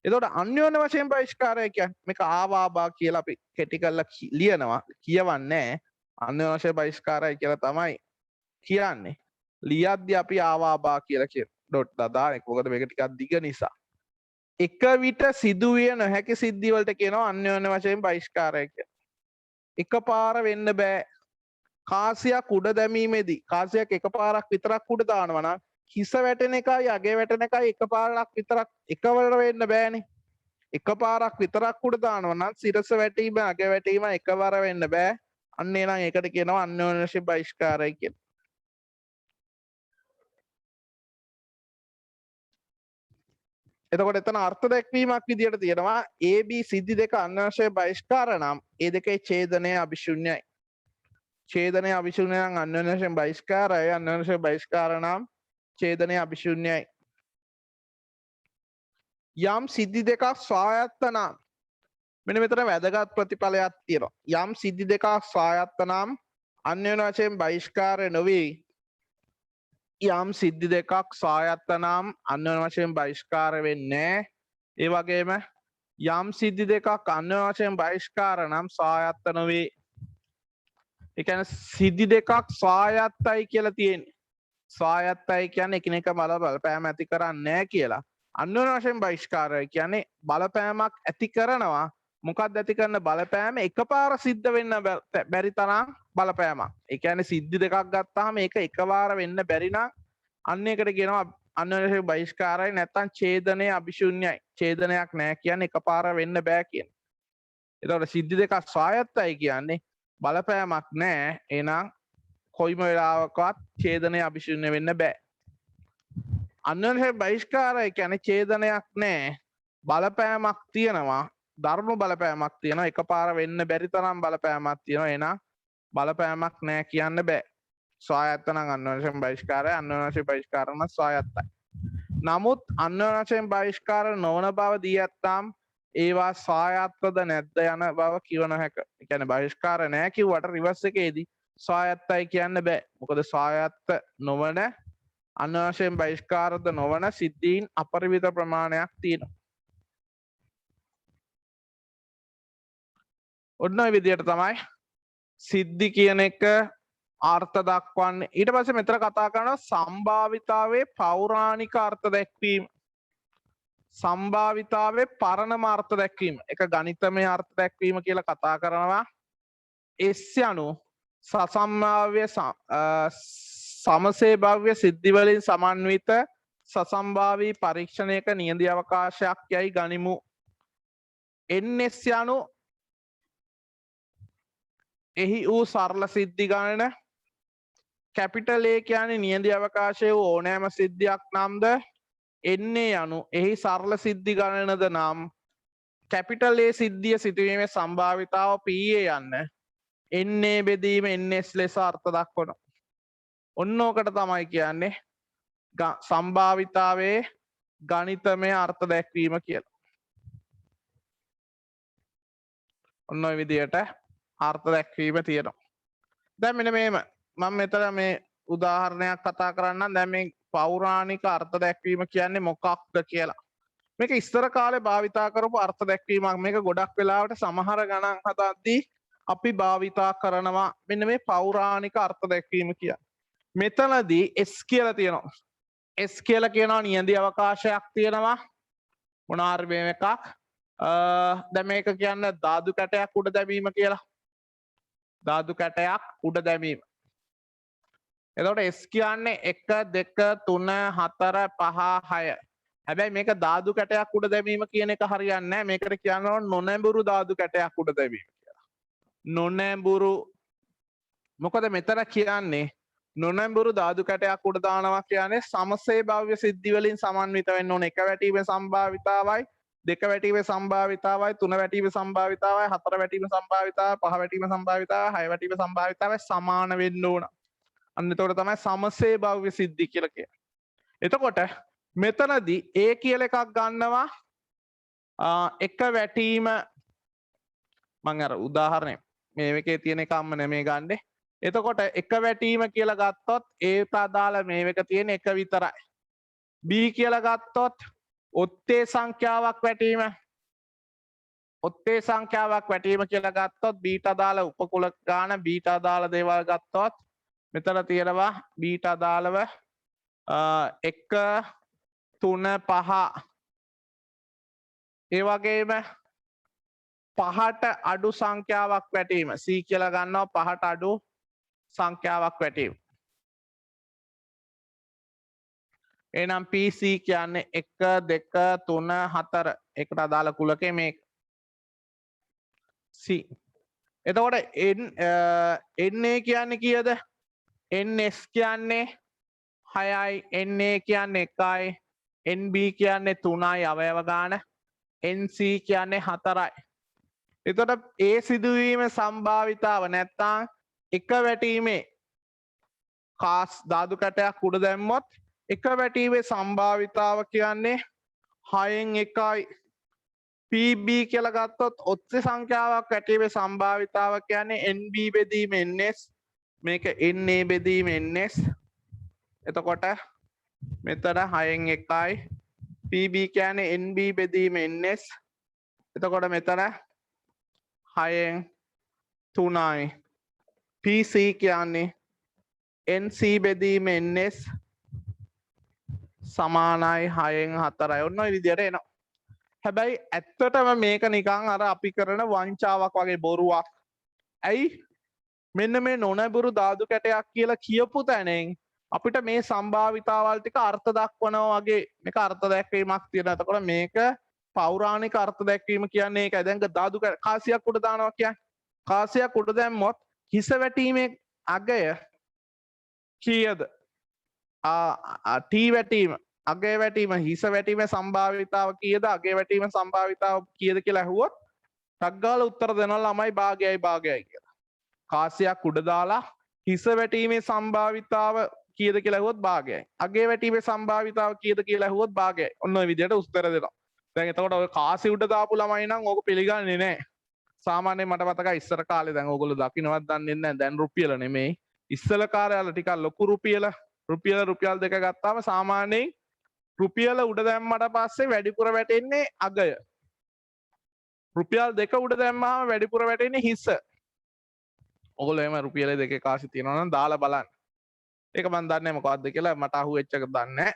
එතකොට අන්‍යෝන්‍ය වශයෙන් බහිෂ්කාරය කියන්නේ මේක ආවාබා කියලා අපි කෙටි කරලා ලියනවා. කියවන්නේ අන්‍යෝන්‍ය වශයෙන් බහිෂ්කාරය කියලා තමයි කියන්නේ. ලියද්දී අපි ආවාබා කියලා කියන ඩොට් දාන එක. මොකද මේක ටිකක් දිග නිසා. එක විට සිදුවිය නොහැකි සිද්ධි වලට කියනවා අන්‍යෝන්‍ය වශයෙන් බහිෂ්කාරය කියලා. එකපාර වෙන්න බෑ. කාසියක් උඩ දැමීමේදී කාසියක් එකපාරක් විතරක් උඩ දානවා නම් හිස වැටෙන එකයි අගේ වැටෙන එකයි එකපාරක් විතරක් එකවර වෙන්න බෑනේ. එකපාරක් විතරක් උඩ දානවා නම් සිරස වැටීම අගේ වැටීම එකවර වෙන්න බෑ. අන්න එහෙනම් ඒකට කියනවා අන්‍යෝන්‍ය වශයෙන් බහිෂ්කාරය කියලා. එතකොට එතන අර්ථ දැක්වීමක් විදියට තියෙනවා AB සිද්ධි දෙක අන්‍යෝන්‍ය වශයෙන් බහිෂ්කාර නම් ඒ දෙකේ ඡේදනය අභිශුන්‍යයි. ඡේදනය අභිශුන්‍ය නම් අන්‍යෝන්‍ය වශයෙන් බහිෂ්කාරයි. අන්‍යෝන්‍ය වශයෙන් බහිෂ්කාර නම් ඡේදනය අභිශුන්‍යයි. යම් සිද්ධි දෙකක් ස්වායත්ත නම් මෙන්න මෙතන වැදගත් ප්‍රතිඵලයක් තියෙනවා. යම් සිද්ධි දෙකක් ස්වායත්ත නම් අන්‍යෝන්‍ය වශයෙන් බහිෂ්කාරය නොවේ. යම් සිද්ධි දෙකක් සායත්ත නම් අන්‍යෝන්‍ය වශයෙන් බහිෂ්කාර වෙන්නේ. ඒ වගේම යම් සිද්ධි දෙකක් අන්‍යෝන්‍ය වශයෙන් බහිෂ්කාර නම් සායත්ත නොවේ. ඒ කියන්නේ සිද්ධි දෙකක් සායත්තයි කියලා තියෙන්නේ. සායත්තයි කියන්නේ එකිනෙක බලපෑම ඇති කරන්නේ නැහැ කියලා. අන්‍යෝන්‍ය වශයෙන් බහිෂ්කාරය කියන්නේ බලපෑමක් ඇති කරනවා. මොකක්ද ඇති කරන බලපෑම එකපාර සිද්ධ වෙන්න බැරි තරම් බලපෑමක්. ඒ කියන්නේ සිද්ධි දෙකක් ගත්තාම ඒක එකපාර වෙන්න බැරි නම් අන්න ඒකට කියනවා අන්‍යෝන්‍ය වශයෙන් බහිෂ්කාරයි නැත්නම් ඡේදනයේ අභිශූන්‍යයි. ඡේදනයක් නැහැ කියන්නේ එකපාර වෙන්න බෑ කියන්නේ. එතකොට සිද්ධි දෙකක් ස්වායත්තයි කියන්නේ බලපෑමක් නැහැ. එහෙනම් කොයිම වෙලාවකවත් ඡේදනයේ අභිශූන්‍ය වෙන්න බෑ. අන්‍යෝන්‍ය වශයෙන් බහිෂ්කාරයි කියන්නේ ඡේදනයක් නැහැ. බලපෑමක් තියෙනවා. ධර්ම බලපෑමක් තියෙනවා. එකපාර වෙන්න බැරි තරම් බලපෑමක් තියෙනවා. එහෙනම් බලපෑමක් නැහැ කියන්න බෑ. ස්වායත්ත නම් අන්‍යෝන්‍ය වශයෙන් බහිෂ්කාරය, අන්‍යෝන්‍ය වශයෙන් බහිෂ්කාර නම් ස්වායත්තයි. නමුත් අන්‍යෝන්‍ය වශයෙන් බහිෂ්කාර නොවන බව දී ඇත්නම් ඒවා ස්වායත්තද නැද්ද යන බව කිව නොහැක. ඒ කියන්නේ බහිෂ්කාර නැහැ කිව්වට රිවර්ස් එකේදී ස්වායත්තයි කියන්න බෑ. මොකද ස්වායත්ත නොවන අන්‍යෝන්‍ය වශයෙන් බහිෂ්කාරද නොවන සිද්ධීන් අපරිමිත ප්‍රමාණයක් තියෙනවා. ඔන්න ඔය විදිහට තමයි සිද්ධි කියන එක අර්ථ දක්වන්නේ. ඊට පස්සේ මෙතන කතා කරනවා සම්භාවිතාවේ පෞරාණික අර්ථ දැක්වීම. සම්භාවිතාවේ පරණම අර්ථ දැක්වීම. එක ගණිතමය අර්ථ දැක්වීම කියලා කතා කරනවා. එස් යනු සසම්භාව්‍ය සමසේභාව්‍ය සිද්ධි වලින් සමන්විත සසම්භාවී පරීක්ෂණයක නියඳි අවකාශයක් යයි ගනිමු. ns යනු එහි වූ සරල සිද්ධි ගණන. කැපිටල් A කියන්නේ නියඳි අවකාශයේ වූ ඕනෑම සිද්ධියක් නම්ද NA යනු එහි සරල සිද්ධි ගණනද නම් කැපිටල් A සිද්ධිය සිදුවීමේ සම්භාවිතාව PA යන්න NA බෙදීම NS ලෙස අර්ථ දක්වනවා. ඔන්න ඕකට තමයි කියන්නේ සම්භාවිතාවේ ගණිතමය අර්ථ දැක්වීම කියලා. ඔන්න ඔය විදිහට අර්ථ දැක්වීම තියෙනවා. දැන් මෙන්න මේම මම මෙතන මේ උදාහරණයක් කතා කරන්නම්. දැන් මේ පෞරාණික අර්ථ දැක්වීම කියන්නේ මොකක්ද කියලා. මේක ඉස්සර කාලේ භාවිතා කරපු අර්ථ දැක්වීමක්. මේක ගොඩක් වෙලාවට සමහර ගණන් හදද්දී අපි භාවිතා කරනවා මෙන්න මේ පෞරාණික අර්ථ දැක්වීම කියන්නේ. මෙතනදී S කියලා තියෙනවා. S කියලා කියනවා නියඳි අවකාශයක් තියෙනවා. මොනාරි මේ එකක්. දැන් මේක කියන්නේ ධාතු කැටයක් උඩ දැමීම කියලා. ධාතු කැටයක් උඩ දැමීම. එතකොට S කියන්නේ 1 2 3 4 5 6. හැබැයි මේක ධාතු කැටයක් උඩ දැමීම කියන එක හරියන්නේ නැහැ. මේකට කියනවා නොනැඹුරු ධාතු කැටයක් උඩ දැමීම කියලා. නොනැඹුරු මොකද මෙතන කියන්නේ නොනැඹුරු ධාතු කැටයක් උඩ දානවා කියන්නේ සමසේභාව්‍ය සිද්ධි වලින් සමන්විත වෙන්න ඕන. එක වැටීමේ සම්භාවිතාවයි, දෙක වැටීමේ සම්භාවිතාවයි, තුන වැටීමේ සම්භාවිතාවයි, හතර වැටීමේ සම්භාවිතාවයි, පහ වැටීමේ සම්භාවිතාවයි, හය වැටීමේ සම්භාවිතාවයි සමාන වෙන්න ඕන. අන්න එතකොට තමයි සමසේභාව්‍ය සිද්ධි කියලා කියන්නේ. එතකොට මෙතනදී A කියලා එකක් ගන්නවා. එක වැටීම මම අර උදාහරණය මේකේ තියෙන එකක්ම නෙමෙයි ගන්නෙ. එතකොට එක වැටීම කියලා ගත්තොත් ඒට අදාළ මේක තියෙන එක විතරයි. B කියලා ගත්තොත් ඔත්තේ සංඛ්‍යාවක් වැටීම. ඔත්තේ සංඛ්‍යාවක් වැටීම කියලා ගත්තොත් B ට අදාළ උපකුල ගාන B ට අදාළ දේවල් ගත්තොත් මෙතන තියෙනවා B ට අදාළව 1 3 5 ඒ වගේම පහට අඩු සංඛ්‍යාවක් වැටීම C කියලා ගන්නවා පහට අඩු සංඛ්‍යාවක් වැටීම. එහෙනම් PC කියන්නේ 1 2 3 4 ඒකට අදාළ කුලකේ මේක C. එතකොට NA කියන්නේ කීයද? NS කියන්නේ 6යි, NA කියන්නේ 1යි, NB කියන්නේ 3යි අවයව ගාන, NC කියන්නේ 4යි. එතකොට ඒ සිදුවීමේ සම්භාවිතාව නැත්තම් එක වැටීමේ කාස් ධාතු කැටයක් උඩ දැම්මොත් එක වැටීමේ සම්භාවිතාව කියන්නේ 6න් 1යි. PB කියලා ගත්තොත් ඔත්සේ සංඛ්‍යාවක් වැටීමේ සම්භාවිතාව කියන්නේ NB බෙදීම NS, මේක NA බෙදීම NS. එතකොට මෙතන 6න් 1යි PB කියන්නේ NB බෙදීම NS. එතකොට මෙතන 6න් 3යි PC කියන්නේ NC බෙදීම NS සමානයි 6න් 4යි. ඔන්න ඔය විදිහට එනවා. හැබැයි ඇත්තටම මේක නිකන් අර අපි කරන වංචාවක් වගේ බොරුවක්. ඇයි මෙන්න මේ නොනැබුරු ධාතු කැටයක් කියලා කියපු තැනෙන් අපිට මේ සම්භාවිතාවල් ටික අර්ථ දක්වනවා වගේ මේක අර්ථ දැක්වීමක් තියෙනවා. එතකොට මේක පෞරාණික අර්ථ දැක්වීම කියන්නේ ඒකයි. දැන් ධාතු කාසියක් උඩ දානවා කියන්නේ කාසියක් උඩ දැම්මොත් හිස වැටීමේ අගය කීයද? T වැටීම අගය වැටීම හිස වැටීමේ සම්භාවිතාව කීයද? අගය වැටීමේ සම්භාවිතාව කීයද කියලා ඇහුවොත් ටක් ගාලා උත්තර දෙනවා ළමයි භාගයයි භාගයයි කියලා. කාසියක් උඩ දාලා හිස වැටීමේ සම්භාවිතාව කීයද කියලා ඇහුවොත් භාගයයි. අගය වැටීමේ සම්භාවිතාව කීයද කියලා ඇහුවොත් භාගයයි. ඔන්න ඔය විදිහට උත්තර දෙනවා. දැන් එතකොට ඔය කාසි උඩ දාපු ළමයි නම් ඕක පිළිගන්නේ නැහැ. සාමාන්‍යයෙන් මට මතකයි ඉස්සර කාලේ දැන් ඕගොල්ලෝ දකින්නවත් දන්නේ නැහැ. දැන් රුපියල නෙමෙයි. ඉස්සල කාර්යාල ටිකක් ලොකු රුපියල දෙක ගත්තාම සාමාන්‍යයෙන් රුපියල උඩ දැම්මට පස්සේ වැඩිපුර වැටෙන්නේ අගය. රුපියල් 2 උඩ දැම්මාම වැඩිපුර වැටෙන්නේ හිස. ඔගොල්ලෝ එහෙම රුපියල 2 කාසි තියනවා නම් දාලා බලන්න. ඒක මම දන්නේ මොකක්ද කියලා මට අහුවෙච්ච එක දන්නේ නැහැ.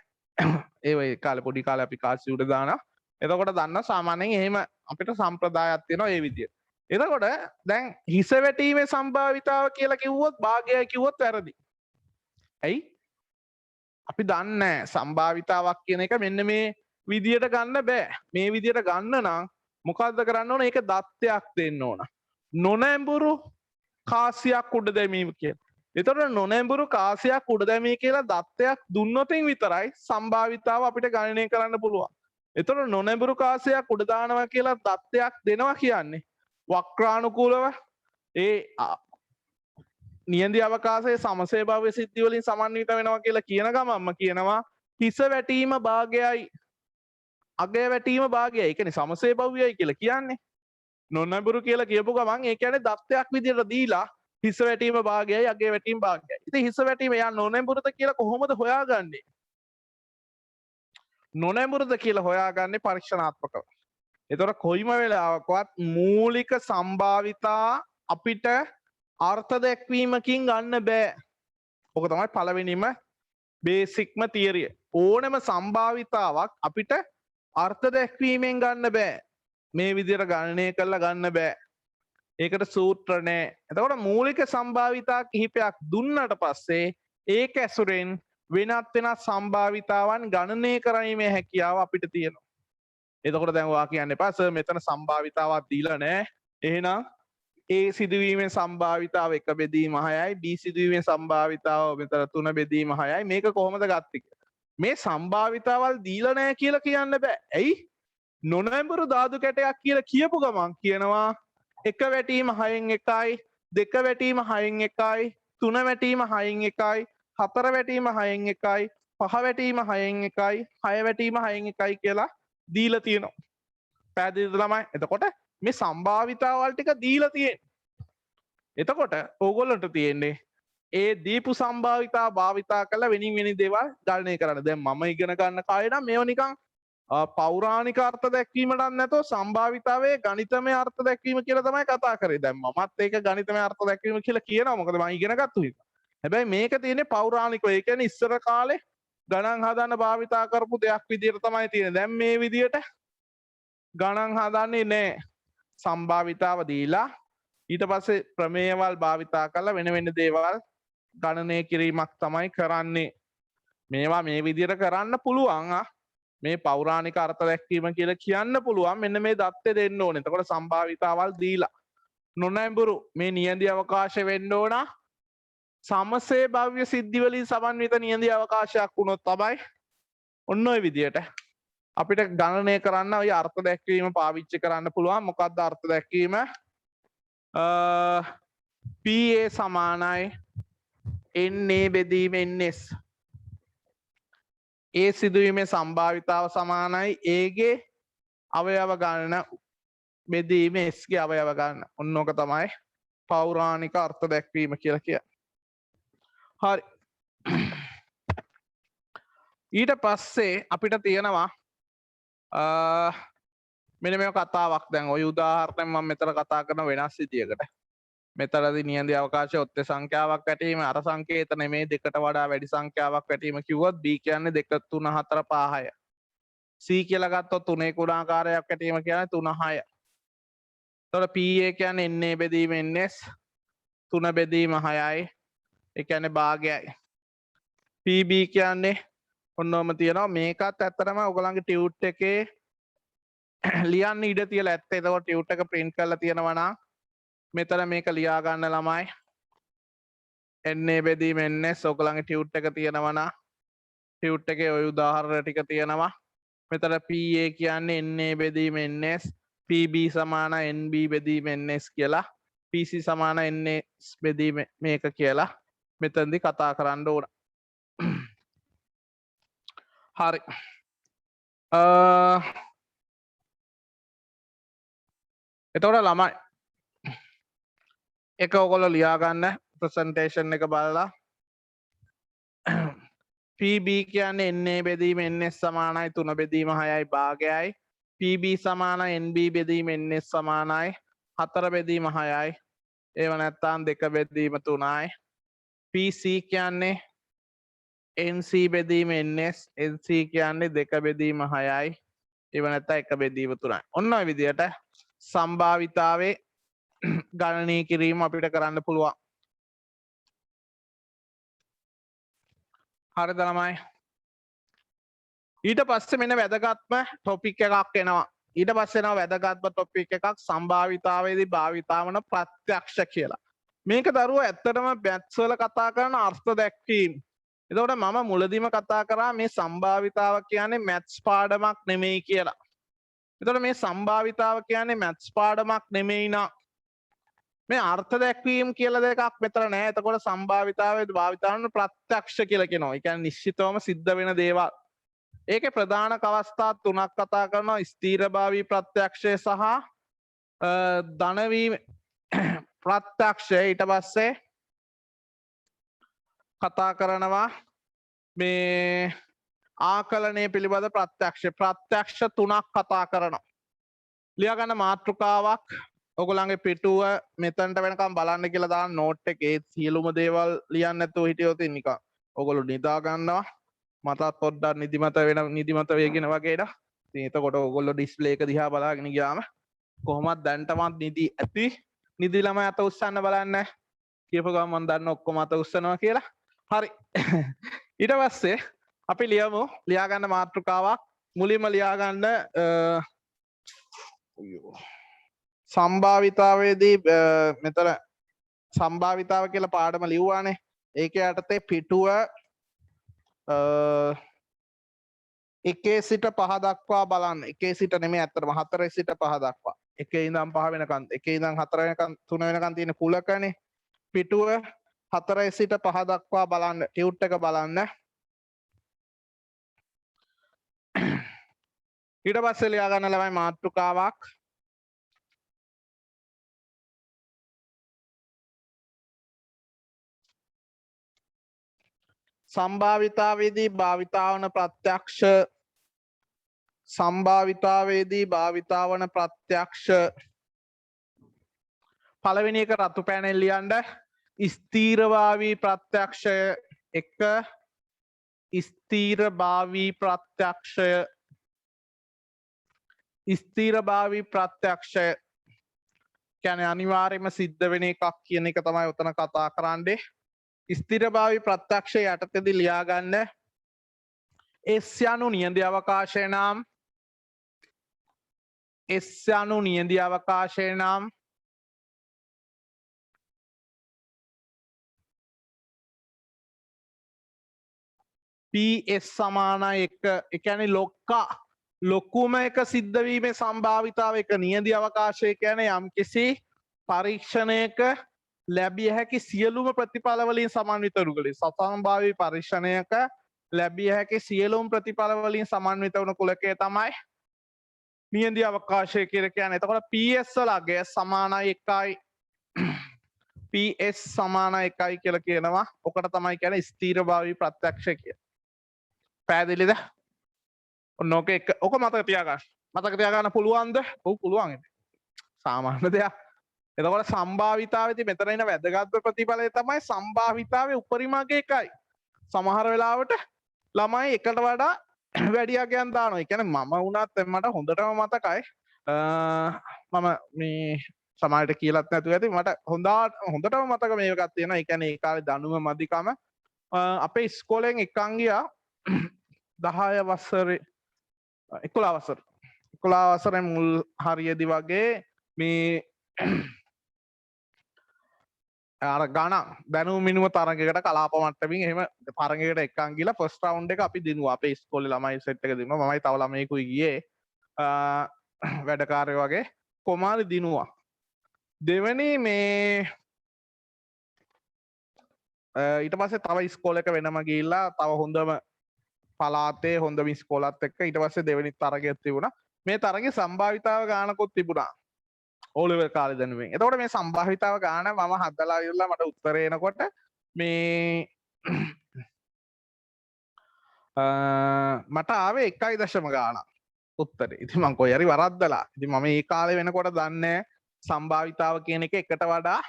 ඒ කාලේ පොඩි කාලේ අපි කාසි උඩ දානවා. එතකොට දන්න සාමාන්‍යයෙන් එහෙම අපිට සම්ප්‍රදායක් තියෙනවා ඒ විදියට. එතකොට දැන් හිස වැටීමේ සම්භාවිතාව කියලා කිව්වොත් භාගයයි කිව්වොත් වැරදි. ඇයි? අපි දන්නේ සම්භාවිතාවක් කියන එක මෙන්න මේ විදියට ගන්න බෑ. මේ විදියට ගන්න නම් මොකද්ද කරන්න ඕන? ඒක දත්තයක් දෙන්න ඕන. නොනැඹුරු කාසියක් උඩ දැමීම කියලා. එතකොට නොනැඹුරු කාසියක් උඩ දැමී කියලා දත්තයක් දුන්නොතින් විතරයි සම්භාවිතාව අපිට ගණනය කරන්න පුළුවන්. එතකොට නොනැඹුරු කාසියක් උඩ දානවා කියලා දත්තයක් දෙනවා කියන්නේ වක්‍රානුකූලව ඒ නියඳි අවකාශයේ සමසේභාව්‍ය සිද්ධි වලින් සමන්විත වෙනවා කියලා කියන ගමන්ම කියනවා හිස වැටීම භාගයයි අගය වැටීම භාගයයි. ඒ කියන්නේ සමසේභාව්‍යයි කියලා කියන්නේ. නොනැඹුරු කියලා කියපු ගමන් ඒ කියන්නේ දත්තයක් විදියට දීලා හිස වැටීම භාගයයි අගය වැටීම භාගයයි. ඉතින් හිස වැටීම යා නොනැඹුරුද කියලා කොහොමද හොයාගන්නේ? නොනැඹුරුද කියලා හොයාගන්නේ පරීක්ෂණාත්මකව. එතකොට කොයිම වෙලාවකවත් මූලික සම්භාවිතා අපිට අර්ථ දැක්වීමකින් ගන්න බෑ. ඔක තමයි පළවෙනිම බේසික්ම තියරිය. ඕනෑම සම්භාවිතාවක් අපිට අර්ථ දැක්වීමෙන් ගන්න බෑ. මේ විදිහට ගණනය කරලා ගන්න බෑ. ඒකට සූත්‍ර නෑ. එතකොට මූලික සම්භාවිතා කිහිපයක් දුන්නට පස්සේ ඒක ඇසුරෙන් වෙනත් වෙනත් සම්භාවිතාවන් ගණනය කිරීමේ හැකියාව අපිට තියෙනවා. එතකොට දැන් ඔයා කියන්න එපා සර් මෙතන සම්භාවිතාවක් දීලා නෑ. එහෙනම් A සිදුවීමේ සම්භාවිතාව 1 බෙදීම 6යි B සිදුවීමේ සම්භාවිතාව මෙතන 3 බෙදීම 6යි මේක කොහොමද ගත්තේ කියලා. මේ සම්භාවිතාවල් දීලා නැහැ කියලා කියන්න බෑ. ඇයි? නොනැඹුරු ධාතු කැටයක් කියලා කියපු ගමන් කියනවා 1 වැටීම 6න් 1යි 2 වැටීම 6න් 1යි 3 වැටීම 6න් 1යි 4 වැටීම 6න් 1යි 5 වැටීම 6න් 1යි 6 වැටීම 6න් 1යි කියලා දීලා තියෙනවා. පැහැදිලිද ළමයි? එතකොට මේ සම්භාවිතාවල් ටික දීලා තියෙන්නේ. එතකොට ඕගොල්ලන්ට තියෙන්නේ ඒ දීපු සම්භාවිතා භාවිතා කරලා වෙනින් වෙන දේවල් ගණනය කරන්න. දැන් මම ඉගෙන ගන්න කාලේ නම් මේව නිකන් පෞරාණික අර්ථ දැක්වීමක් නැතෝ සම්භාවිතාවේ ගණිතමය අර්ථ දැක්වීම කියලා තමයි කතා කරේ. දැන් මමත් ඒක ගණිතමය අර්ථ දැක්වීම කියලා කියනවා. මොකද මම ඉගෙන ගත්තු හින්දා. හැබැයි මේක තියෙන්නේ පෞරාණිකව. ඒ කියන්නේ ඉස්සර කාලේ ගණන් හදන්න භාවිතා කරපු දෙයක් විදියට තමයි තියෙන්නේ. දැන් මේ විදියට ගණන් හදන්නේ නැහැ. සම්භාවිතාව දීලා ඊට පස්සේ ප්‍රමේයවල් භාවිතා කරලා වෙන වෙන දේවල් ගණනය කිරීමක් තමයි කරන්නේ. මේවා මේ විදියට කරන්න පුළුවන්. මේ පෞරාණික අර්ථ දැක්වීම කියලා කියන්න පුළුවන්. මෙන්න මේ දත්තේ දෙන්න ඕනේ. එතකොට සම්භාවිතාවල් දීලා නොනැඹුරු මේ නියඳි අවකාශය වෙන්න ඕන. සමසේ භව්‍ය සිද්ධි වලින් සමන්විත නියඳි අවකාශයක් වුණොත් තමයි ඔන්න ඔය විදියට අපිට ගණනය කරන්න ඔය අර්ථ දැක්වීම පාවිච්චි කරන්න පුළුවන්. මොකක්ද අර්ථ දැක්වීම? PA සමානයි NA බෙදීම NS. A සිදුවීමේ සම්භාවිතාව සමානයි A ගේ අවයව ගණන බෙදීම S ගේ අවයව ගණන. ඔන්න ඕක තමයි පෞරාණික අර්ථ දැක්වීම කියලා කියන්නේ. හරි. ඊට පස්සේ අපිට තියෙනවා මෙන්න මේ කතාවක් දැන් ওই උදාහරණයෙන් මම මෙතන කතා කරන වෙනස් විදියකට. මෙතනදී නියඳ අවකාශය ඔත්තේ සංඛ්‍යාවක් වැටීම අර සංකේත නෙමේ දෙකට වඩා වැඩි සංඛ්‍යාවක් වැටීම කිව්වොත් b කියන්නේ 2 3 4 5 6. c කියලා ගත්තොත් 3 ගුණාකාරයක් වැටීම කියන්නේ 3 6. එතකොට pa කියන්නේ na බෙදීම ns 3 බෙදීම 6යි. ඒ කියන්නේ භාගයයි. pb කියන්නේ ඔන්නෝම තියෙනවා මේකත් ඇත්තටම ඔයගලන්ගේ ටියුට් එකේ ලියන්න ඉඩ තියලා ඇත්තේ. එතකොට ටියුට් එක print කරලා තියෙනවා නම් මෙතන මේක ලියා ගන්න ළමයි na බෙදීම ns ඔයගලන්ගේ ටියුට් එක තියෙනවා නම් ටියුට් එකේ ওই උදාහරණ ටික තියෙනවා. මෙතන pa කියන්නේ na බෙදීම ns pb සමාන nb බෙදීම ns කියලා pc සමාන ns බෙදීම මේක කියලා මෙතනදී කතා කරන්න ඕන. හරි. එතකොට ළමයි එක ඔයගොල්ලෝ ලියා ගන්න ප්‍රසන්ටේෂන් එක බලලා pb කියන්නේ na බෙදීම ns සමානයි 3 බෙදීම 6යි භාගයයි. pb සමාන nb බෙදීම ns සමානයි 4 බෙදීම 6යි. ඒව නැත්තම් 2 බෙදීම 3යි. pc කියන්නේ nc බෙදීම ns nc කියන්නේ 2 බෙදීම 6යි. ඒව නැත්තම් 1 බෙදීම 3යි. ඔන්න ඔය විදිහට සම්භාවිතාවේ ගණනය කිරීම අපිට කරන්න පුළුවන්. හරිද ළමයි? ඊට පස්සේ මෙන්න වැදගත්ම ටොපික් එකක් එනවා. ඊට පස්සේ එනවා වැදගත්ම ටොපික් එකක් සම්භාවිතාවේදී භාවිතා වන ප්‍රත්‍යක්ෂ කියලා. මේක දරුවෝ ඇත්තටම මැත්ස් වල කතා කරන අර්ථ දැක්වීම. එතකොට මම මුලදීම කතා කරා මේ සම්භාවිතාව කියන්නේ මැත්ස් පාඩමක් නෙමෙයි කියලා. එතකොට මේ සම්භාවිතාව කියන්නේ මැත්ස් පාඩමක් නෙමෙයි නා. මේ අර්ථ දැක්වීම කියලා දෙකක් මෙතන නැහැ. එතකොට සම්භාවිතාවේදී භාවිතා වන ප්‍රත්‍යක්ෂ කියලා කියනවා. ඒ කියන්නේ නිශ්චිතවම සිද්ධ වෙන දේවල්. ඒකේ ප්‍රධාන අවස්ථා තුනක් කතා කරනවා. ස්ථීරභාවී ප්‍රත්‍යක්ෂය සහ ධනවීම ප්‍රත්‍යක්ෂය. ඊට පස්සේ කතා කරනවා මේ ආකලනය පිළිබඳ ප්‍රත්‍යක්ෂ තුනක් කතා කරනවා. ලියා ගන්න මාතෘකාවක් ඔයගොල්ලන්ගේ පිටුව මෙතනට වෙනකම් බලන්න කියලා දාන්න නෝට් එකේ සියලුම දේවල් ලියන්න නැතුව හිටියොත් නිකන් ඔයගොල්ලෝ නිදා ගන්නවා. මටත් පොඩ්ඩක් නිදිමත වේගෙන වගේ ඩා. ඉතින් එතකොට ඔයගොල්ලෝ ඩිස්ප්ලේ එක දිහා බලාගෙන ගියාම කොහොමද දැන්ටමත් නිදි ඇති. නිදි ළමයි අත උස්සන්න බලන්න. කියපු ගමන් මම දන්න ඔක්කොම අත උස්සනවා කියලා. හරි. ඊට පස්සේ අපි ලියමු ලියා ගන්න මාතෘකාවක්. මුලින්ම ලියා ගන්න සම්භාවිතාවේදී මෙතන සම්භාවිතාව කියලා පාඩම ලිව්වානේ. ඒකේ යටතේ පිටුව 1 සිට 5 දක්වා බලන්න. 1 සිට නෙමෙයි ඇත්තටම 4 සිට 5 දක්වා. 1 ඉඳන් 5 වෙනකන් 1 ඉඳන් 4 වෙනකන් 3 වෙනකන් තියෙන කුලකනේ. පිටුව 4 සිට 5 දක්වා බලන්න. ටියුට් එක බලන්න. ඊට පස්සේ ලියා ගන්න ළමයි මාතෘකාවක්. සම්භාවිතාවේදී භාවිතා වන ප්‍රත්‍යක්ෂ පළවෙනි එක රතු පෑනෙන් ලියන්න. ස්ථීරභාවී ප්‍රත්‍යක්ෂය 1 ස්ථීරභාවී ප්‍රත්‍යක්ෂය කියන්නේ අනිවාර්යයෙන්ම සිද්ධ වෙන එකක් කියන එක තමයි උතන කතා කරන්නේ. ස්ථිරභාවී ප්‍රත්‍යක්ෂය යටතේදී ලියා ගන්න S යනු නියඳ අවකාශය නම් PS සමාන 1. ඒ කියන්නේ ලොකුම එක සිද්ධ වීමේ සම්භාවිතාව එක නියඳ අවකාශය කියන්නේ යම්කිසි පරීක්ෂණයක ලැබිය හැකි සියලුම ප්‍රතිඵල වලින් සමන්විත වූ සසම්භාවී පරීක්ෂණයක ලැබිය හැකි සියලුම ප්‍රතිඵල වලින් සමන්විත වුණු කුලකය තමයි නියඳ අවකාශය කියලා කියන්නේ. එතකොට PS වල අගය සමානයි 1යි. PS සමාන 1යි කියලා කියනවා. ඔකට තමයි කියන්නේ ස්ථීරභාවී ප්‍රත්‍යක්ෂය කියලා. පැහැදිලිද? ඔන්න ඕක එක ඕක මතක තියාගන්න. මතක තියාගන්න පුළුවන්ද? ඔව් පුළුවන් ඉතින්. සාමාන්‍ය දෙයක්. එතකොට සම්භාවිතාවේදී මෙතන එන වැදගත් ප්‍රතිඵලය තමයි සම්භාවිතාවේ උපරිම අගය එකයි. සමහර වෙලාවට ළමයි එකට වඩා වැඩි අගයන් දානවා. ඒ කියන්නේ මම වුණත් මට හොඳටම මතකයි. මම මේ සමහරට කියලාත් නැතුව ඇති මට හොඳටම මතක මේකක් තියෙනවා. ඒ කියන්නේ ඒ කාලේ දැනුම මදිකම අපේ ඉස්කෝලෙන් එකන් ගියා 10 වසරේ 11 වසරේ මුල් හරියේදී වගේ මේ අර ගණන් දැනුම මිනුම තරගයකට කලාප මට්ටමින් එහෙම තරගයකට එක්කන් ගිහලා ෆස්ට් රවුන්ඩ් එක අපි දිනුවා. අපේ ඉස්කෝලේ ළමයි සෙට් එක දිනුවා. මමයි තව ළමයෙකුයි ගියේ. වැඩකාරයෝ වගේ කොමාරි දිනුවා. දෙවෙනි මේ ඊට පස්සේ තව ඉස්කෝලේක වෙනම ගිහිල්ලා තව හොඳම පලාතේ හොඳම ඉස්කෝලත් එක්ක ඊට පස්සේ දෙවෙනි තරගයක් තිබුණා. මේ තරගේ සම්භාවිතාව ගානකුත් තිබුණා. ඕලෙවල් කාලේ දැනුමෙන්. එතකොට මේ සම්භාවිතාව ගාන මම හදලා ඉවරලා මට උත්තරේ එනකොට මේ මට ආවේ 1 ගානක් උත්තරේ. ඉතින් මං කොයි හරි වරද්දලා. ඉතින් මම මේ කාලේ වෙනකොට දන්නේ සම්භාවිතාව කියන එක එකට වඩා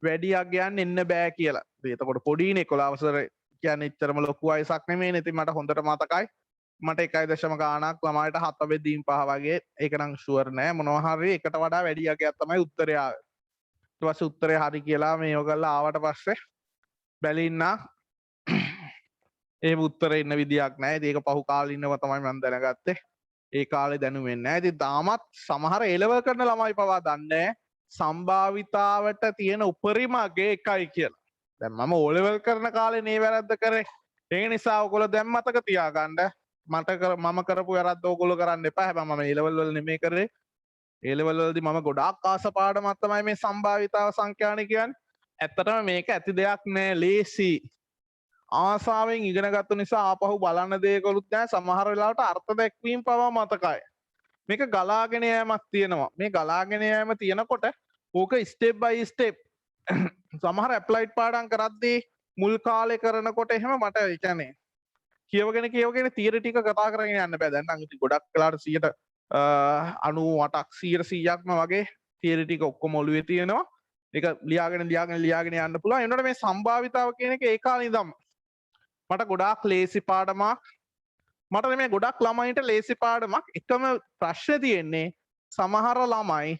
වැඩි අගයන් එන්න බෑ කියලා. ඉතින් එතකොට පොඩිනේ 11 වසර කියන්නේ එච්චරම ලොකු වයසක් නෙමෙයිනේ. ඉතින් මට හොඳට මතකයි. මට 1 ගානක් ළමයිට 7 බෙදීම් 5 වගේ ඒක නම් ෂුවර් නෑ මොනවා හරි එකට වඩා වැඩි අගයක් තමයි උත්තරය ආවේ. ඊට පස්සේ උත්තරේ හරි කියලා මේ ඔයගොල්ලෝ ආවට පස්සේ බැලින්න ඒ උත්තරේ ඉන්න විදියක් නෑ. ඉතින් ඒක පහු කාලේ ඉන්නව තමයි මම දැනගත්තේ. ඒ කාලේ දැනුමෙන් නෑ. ඉතින් තාමත් සමහර එලව කරන ළමයි පවා දන්නේ සම්භාවිතාවට තියෙන උපරිම අගය එකයි කියලා. දැන් මම O level කරන කාලේ මේ වැරද්ද කරේ. ඒ නිසා ඔයගොල්ලෝ දැන් මතක තියාගන්න මම කරපු වැරද්ද ඕගොල්ලෝ කරන්න එපා. හැබැයි මම A level වල නෙමෙයි කරේ. A level වලදී මම ගොඩාක් ආස පාඩමක් තමයි මේ සම්භාවිතාව සංඛ්‍යාන කියන්නේ. ඇත්තටම මේක ඇති දෙයක් නෑ ලේසි. ආසාවෙන් ඉගෙන ගත්ත නිසා ආපහු බලන්න දෙයක්වලුත් නෑ. සමහර වෙලාවට අර්ථ දැක්වීම පවා මතකයි. මේක ගලාගෙන යෑමක් තියෙනවා. මේ ගලාගෙන යෑම තියෙනකොට ඕක ස්ටෙප් බයි ස්ටෙප් සමහර ඇප්ලයිඩ් පාඩම් කරද්දී මුල් කාලේ කරනකොට එහෙම මට ඒ කියන්නේ කියවගෙන තියරි ටික කතා කරගෙන යන්න බෑ. දැන් නම් ඉතින් ගොඩක් වෙලාට 98ක් 100%ක්ම වගේ තියරි ටික ඔක්කොම ඔළුවේ තියෙනවා. ඒක ලියාගෙන යන්න පුළුවන්. එනකොට මේ සම්භාවිතාව කියන එක ඒ කාලේ ඉඳන් මට ගොඩාක් ලේසි පාඩමක්. මට නෙමෙයි ගොඩක් ළමයින්ට ලේසි පාඩමක්. එකම ප්‍රශ්නේ තියෙන්නේ සමහර ළමයි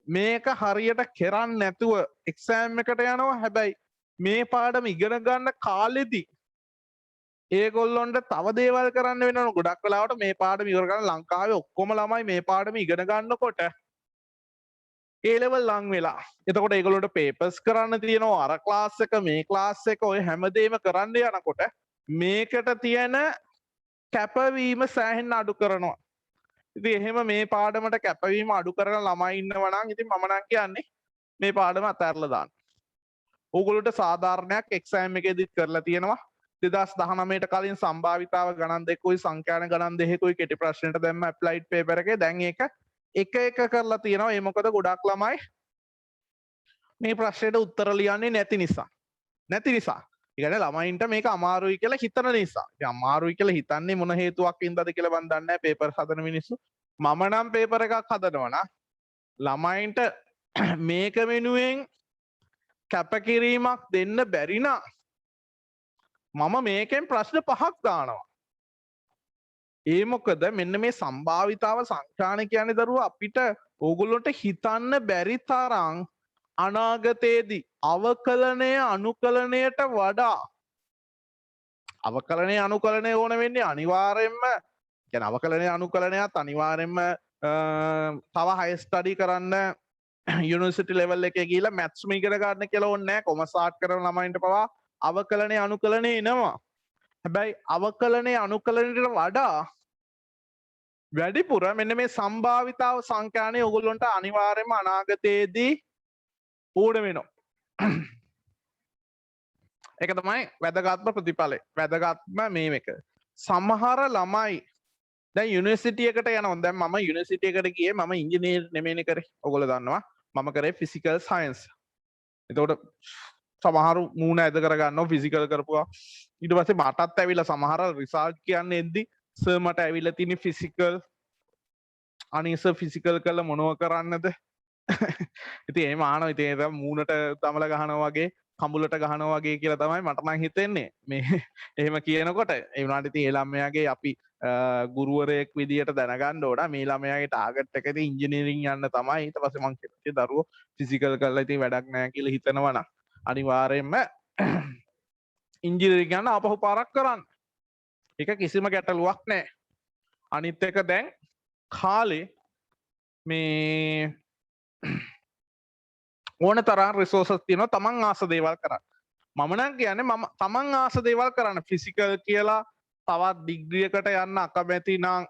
මේක හරියට කරන්නේ නැතුව එක්සෑම් එකට යනවා. හැබැයි මේ පාඩම ඉගෙන ගන්න කාලෙදී ඒගොල්ලොන්ට තව දේවල් කරන්න වෙනවා. ගොඩක් වෙලාවට මේ පාඩම ඉවර කරන ලංකාවේ ඔක්කොම ළමයි මේ පාඩම ඉගෙන ගන්නකොට A level ලං වෙලා. එතකොට ඒගොල්ලොන්ට පේපර්ස් කරන්න තියෙනවා. අර ක්ලාස් එක මේ ක්ලාස් එක ඔය හැමදේම කරන්න යනකොට මේකට තියෙන කැපවීම සෑහෙන්න අඩු කරනවා. ඉතින් එහෙම මේ පාඩමට කැපවීම අඩු කරන ළමයි ඉන්නවා නම් ඉතින් මම නම් කියන්නේ මේ පාඩම අතහැරලා දාන්න. ඕගොල්ලොන්ට සාධාරණයක් එක්සෑම් එකේදීත් කරලා තියෙනවා. 2019ට කලින් සම්භාවිතාව ගණන් දෙකකුයි සංඛ්‍යාන ගණන් දෙකකුයි කෙටි ප්‍රශ්නෙට දැම්ම ඇප්ලයිඩ් පේපර් එකේ. දැන් ඒක එක කරලා තියෙනවා. ඒ මොකද ගොඩක් ළමයි මේ ප්‍රශ්නෙට උත්තර ලියන්නේ නැති නිසා. ඒ කියන්නේ ළමයින්ට මේක අමාරුයි කියලා හිතන නිසා. ඉතින් අමාරුයි කියලා හිතන්නේ මොන හේතුවක් ඉඳලාද කියලා මන් දන්නේ නැහැ. පේපර් හදන මිනිස්සු. මම නම් පේපර් එකක් හදනවා නා ළමයින්ට මේක වෙනුවෙන් කැපකිරීමක් දෙන්න බැරි නම් මම මේකෙන් ප්‍රශ්න 5ක් දානවා. ඒ මොකද මෙන්න මේ සම්භාවිතාව සංඛ්‍යාන කියන්නේ දරුවෝ අපිට ඕගොල්ලොන්ට හිතන්න බැරි තරම් අනාගතයේදී අවකලනය අනුකලනයට වඩා අවකලනය අනුකලනය ඕන වෙන්නේ අනිවාර්යෙන්ම කියන්නේ අවකලනය අනුකලනයත් අනිවාර්යෙන්ම තව හයි ස්ටඩි කරන්න යුනිවර්සිටි ලෙවල් එකේ ගිහිල්ලා මැත්ස්ම ඉගෙන ගන්න කියලා ඕනේ නැහැ. කොමර්ස් ආර්ට් කරන ළමයින්ට පවා අවකලනය අනුකලනය එනවා. හැබැයි අවකලනය අනුකලනයට වඩා වැඩිපුර මෙන්න මේ සම්භාවිතාව සංඛ්‍යානය ඔයගොල්ලන්ට අනිවාර්යයෙන්ම අනාගතයේදී ඕන වෙනවා. ඒක තමයි වැදගත්ම ප්‍රතිඵලය. වැදගත්ම මේක. සමහර ළමයි දැන් යුනිවර්සිටි එකට යනවා. දැන් මම යුනිවර්සිටි එකට ගියේ මම ඉංජිනේර් නෙමෙයිනේ කරේ. ඔයගොල්ලෝ දන්නවා. මම කරේ ෆිසිකල් සයන්ස්. එතකොට සමහරු මූණ ඇද කරගන්නවා ෆිසිකල් කරපුවා. ඊට පස්සේ මටත් ඇවිල්ලා සමහර රිසල්ට් කියන්නේ එද්දි සර් මට ඇවිල්ලා තියෙන ෆිසිකල් අනේ සර් ෆිසිකල් කරලා මොනව කරන්නද? ඉතින් එහෙම ආනවා. ඉතින් ඒක මූණට දමලා ගහනවා වගේ කඹුලට ගහනවා වගේ කියලා තමයි මට නම් හිතෙන්නේ. මේ එහෙම කියනකොට ඒ වුණාට ඉතින් ඒ ළමයාගේ අපි ගුරුවරයෙක් විදියට දැනගන්න ඕන මේ ළමයාගේ ටාගට් එක ඉතින් ඉංජිනේරින් යන්න තමයි. ඊට පස්සේ මං කියන්නේ දරුවෝ ෆිසිකල් කරලා ඉතින් වැඩක් නැහැ කියලා හිතනවා නම් අනිවාර්යයෙන්ම ඉංජිනේරින් යන්න ආපහු පාරක් කරන්න. ඒක කිසිම ගැටලුවක් නැහැ. අනිත් එක දැන් කාලේ මේ ඕන තරම් රිසෝසස් තියෙනවා තමන් ආස දේවල් කරන්න. මම නම් කියන්නේ මම තමන් ආස දේවල් කරන්න. ෆිසිකල් කියලා තවත් ඩිග්‍රී එකට යන්න අකමැති නම්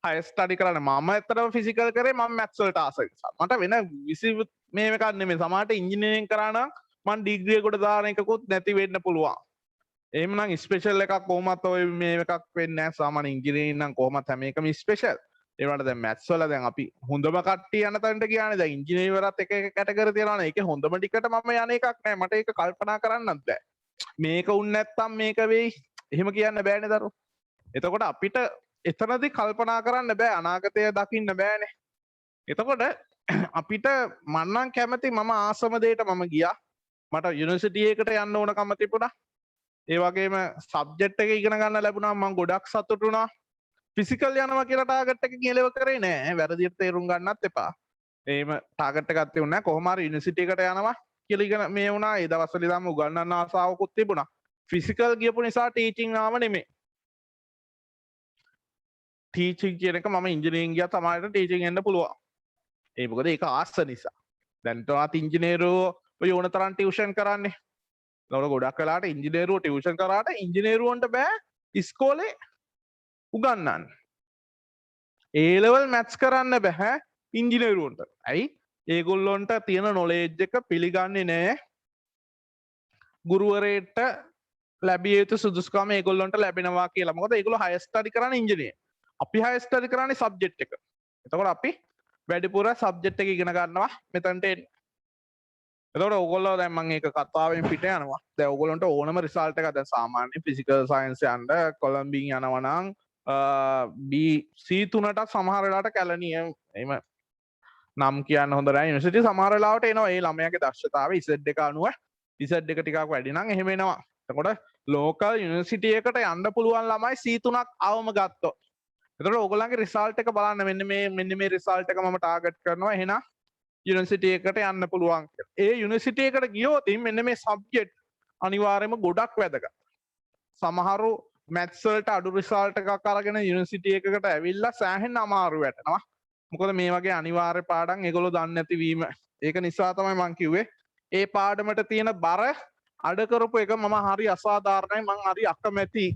හයර් ස්ටඩි කරන්න. මම ඇත්තටම ෆිසිකල් කරේ මම මැත්ස් වලට ආස නිසා. මට වෙන විසි මේ එකක් නෙමෙයි. සමහරට ඉංජිනේරින් කරා නම් මම ඩිග්‍රී එකට දාන එකකුත් නැති වෙන්න පුළුවන්. එහෙමනම් ස්පෙෂල් එකක් කොහොමත් ඔය මේ එකක් වෙන්නේ නැහැ. සාමාන්‍ය ඉංජිනේරින් නම් කොහොමත් හැම එකම ස්පෙෂල්. ඒ වුණාට දැන් මැත්ස් වල දැන් අපි හොඳම කට්ටිය යන තැනට ගියානේ. දැන් ඉංජිනේරිවරත් එක එක කැටගරි තියෙනවානේ. ඒකේ හොඳම ටිකට මම යන එකක් නෑ. මට ඒක කල්පනා කරන්නත් බෑ. මේක උන් නැත්තම් මේක වෙයි. එහෙම කියන්න බෑනේ දරුවෝ. එතකොට අපිට එතනදී කල්පනා කරන්න බෑ. අනාගතය දකින්න බෑනේ. එතකොට අපිට මන්නම් කැමති මම ආසම දෙයට මම ගියා. මට යුනිවර්සිටි එකකට යන්න ඕනකම තිබුණා. ඒ වගේම සබ්ජෙක්ට් එක ඉගෙන ගන්න ලැබුණා. මම ගොඩක් සතුටු වුණා. ෆිසිකල් යනවා කියලා ටාගට් එක කියලව කරේ නෑ. වැරදියට තේරුම් ගන්නත් එපා. එහෙම ටාගට් එකක් තියුනේ නෑ. කොහොම හරි යුනිවර්සිටි එකට යනවා කියලා ඉගෙන මේ වුණා. ඒ දවස්වල ඉඳන්ම උගන්වන්න ආසාවකුත් තිබුණා. ෆිසිකල් ගියපු නිසා ටීචින් ආව නෙමෙයි. ටීචින් කියන එක මම ඉංජිනේරින් ගියා තමයි ටීචින් එන්න පුළුවන්. ඒ මොකද ඒක ආස්ස නිසා. දැන් තවත් ඉංජිනේරුවෝ ඔය ඕන තරම් ටියුෂන් කරන්නේ. ඒතකොට ගොඩක් වෙලාවට ඉංජිනේරුවෝ ටියුෂන් කරාට ඉංජිනේරුවන්ට බෑ ඉස්කෝලේ උගන්නන්න. ඒ ලෙවල් මැත්ස් කරන්න බෑ ඉංජිනේරුවන්ට. ඇයි? ඒගොල්ලොන්ට තියෙන නොලෙජ් එක පිළිගන්නේ නෑ. ගුරුවරයෙක්ට ලැබිය යුතු සුදුසුකම ඒගොල්ලොන්ට ලැබෙනවා කියලා. මොකද ඒගොල්ලෝ හයර් ස්ටඩි කරන්නේ ඉංජිනේරින්. අපි හයර් ස්ටඩි කරන්නේ සබ්ජෙක්ට් එක. එතකොට අපි වැඩිපුර සබ්ජෙක්ට් එක ඉගෙන ගන්නවා මෙතනට එන්නේ. එතකොට ඕගොල්ලෝ දැන් මම ඒක කතාවෙන් පිට යනවා. දැන් ඕගොල්ලන්ට ඕනම රිසල්ට් එකක් දැන් සාමාන්‍ය ෆිසිකල් සයන්ස් යන්න කොලම්බින් යනවා නම් C3ට සමහර වෙලාවට කැලණිය එහෙම නම් කියන්න හොඳ නැහැ. යුනිවර්සිටි සමහර වෙලාවට එනවා. ඒ ළමයාගේ දක්ෂතාවය Z එක අනුව Z එක ටිකක් වැඩි නම් එහෙම එනවා. එතකොට ලෝකල් යුනිවර්සිටි එකට යන්න පුළුවන් ළමයි C3ක් අවම ගත්තොත්. එතකොට ඕගොල්ලන්ගේ රිසල්ට් එක බලන්න මෙන්න මේ රිසල්ට් එක මම ටාගට් කරනවා. එහෙනම් යුනිවර්සිටි එකට යන්න පුළුවන් කියලා. ඒ යුනිවර්සිටි එකට ගියොත් මෙන්න මේ සබ්ජෙක්ට් අනිවාර්යයෙන්ම ගොඩක් වැදගත්. සමහරු මැත්ස් වලට අඩු රිසල්ට් එකක් අරගෙන යුනිවර්සිටි එකකට ඇවිල්ලා සෑහෙන අමාරු වැටෙනවා. මොකද මේ වගේ අනිවාර්ය පාඩම් ඒගොල්ලෝ දන්නේ නැති වීම. ඒක නිසා තමයි මම කිව්වේ ඒ පාඩමට තියෙන බර අඩ කරපු එක මම හරි අසාධාරණයි. මම හරි අකමැති.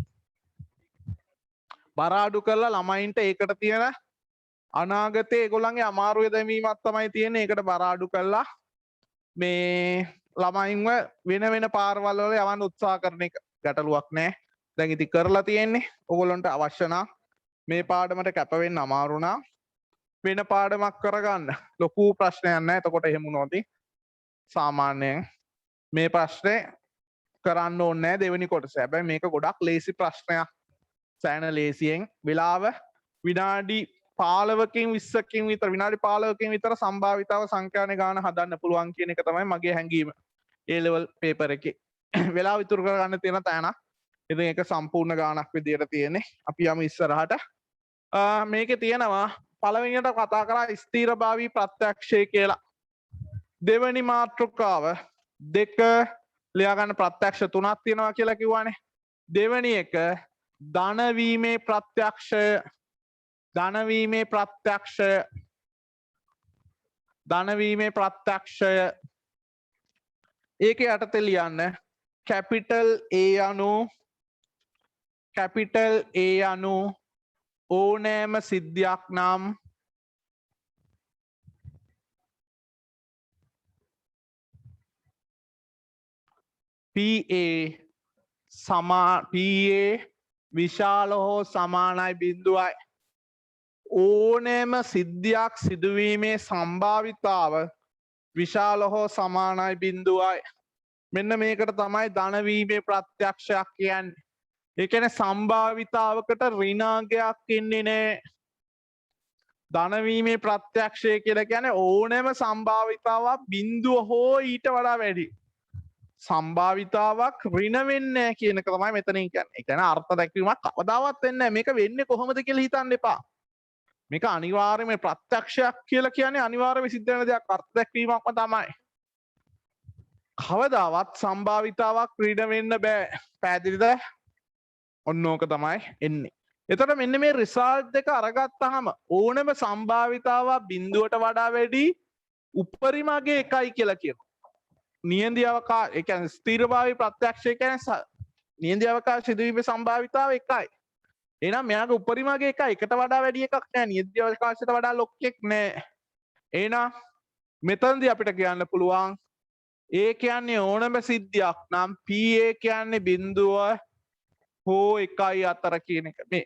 බර අඩු කරලා ළමයින්ට ඒකට තියෙන අනාගතේ ඒගොල්ලන්ගේ අමාරුවේ දැමීමක් තමයි තියෙන්නේ. ඒකට බර අඩු කරලා මේ ළමයින්ව වෙන වෙන පාරවල් වල යවන්න උත්සාහ කරන එක ගැටලුවක් නෑ. දැන් ඉතින් කරලා තියෙන්නේ ඕගොල්ලන්ට අවශ්‍ය නම් මේ පාඩමට කැප වෙන්න අමාරු නම් වෙන පාඩමක් කරගන්න. ලොකු ප්‍රශ්නයක් නෑ. එතකොට එහෙම වුණොත් සාමාන්‍යයෙන් මේ ප්‍රශ්නේ කරන්න ඕනේ නෑ දෙවෙනි කොටස. හැබැයි මේක ගොඩක් ලේසි ප්‍රශ්නයක්. සෑහෙන ලේසියෙන් වෙලාව විනාඩි 15කින් 20කින් විතර විනාඩි 15කින් විතර සම්භාවිතාව සංඛ්‍යානේ ගාන හදන්න පුළුවන් කියන එක තමයි මගේ හැඟීම. A level paper එකේ වෙලාව ඉතුරු කරගන්න තියෙන තැන. ඉතින් ඒක සම්පූර්ණ ගානක් විදියට තියෙන්නේ. අපි යමු ඉස්සරහට. මේකේ තියෙනවා පළවෙනියට කතා කරා ස්ථිරභාවී ප්‍රත්‍යක්ෂය කියලා. දෙවෙනි මාතෘකාව 2 ලියා ගන්න ප්‍රත්‍යක්ෂ 3ක් තියෙනවා කියලා කිව්වානේ. දෙවෙනි එක ධනවීමේ ප්‍රත්‍යක්ෂය ඒක යටතේ ලියන්න කැපිටල් A අනු ඕනෑම සිද්ධියක් නම් PA විශාල හෝ සමානයි බිඳුවයි. ඕනෑම සිද්ධියක් සිදුවීමේ සම්භාවිතාව විශාල හෝ සමානයි බිඳුවයි. මෙන්න මේකට තමයි ධන වීමේ ප්‍රත්‍යක්ෂයක් කියන්නේ. ඒ කියන්නේ සම්භාවිතාවකට ඍණාංගයක් ඉන්නේ නැහැ. ධන වීමේ ප්‍රත්‍යක්ෂය කියලා කියන්නේ ඕනෑම සම්භාවිතාවක් බිඳුව හෝ ඊට වඩා වැඩි. සම්භාවිතාවක් ඍණ වෙන්නේ නැහැ කියන එක තමයි මෙතනින් කියන්නේ. ඒ කියන්නේ අර්ථ දැක්වීමක් කවදාවත් වෙන්නේ නැහැ. මේක වෙන්නේ කොහොමද කියලා හිතන්න එපා. මේක අනිවාර්යයෙන්ම ප්‍රත්‍යක්ෂයක් කියලා කියන්නේ අනිවාර්යයෙන්ම සිද්ධ වෙන දෙයක් අර්ථ දැක්වීමක්ම තමයි. කවදාවත් සම්භාවිතාවක් ඍණ වෙන්න බෑ. පැහැදිලිද? ඔන්න ඕක තමයි එන්නේ. එතකොට මෙන්න මේ රිසල්ට් දෙක අරගත්තාම ඕනෑම සම්භාවිතාවක් බිඳුවට වඩා වැඩි උපරිමගේ එකයි කියලා කියනවා. නියඳි අවකාශ ඒ කියන්නේ ස්ථිරභාවී ප්‍රත්‍යක්ෂය කියන්නේ නියඳි අවකාශ සිදුවීමේ සම්භාවිතාව එකයි. එහෙනම් මෙයාගේ උපරිමගේ එකයි. එකට වඩා වැඩි එකක් නෑ. නියඳි අවකාශයට වඩා ලොක්ෙක් නෑ. එහෙනම් මෙතනදී අපිට කියන්න පුළුවන් ඒ කියන්නේ ඕනෑම සිද්ධියක් නම් PA කියන්නේ බිඳුව හෝ එකයි අතර කියන එක. මේ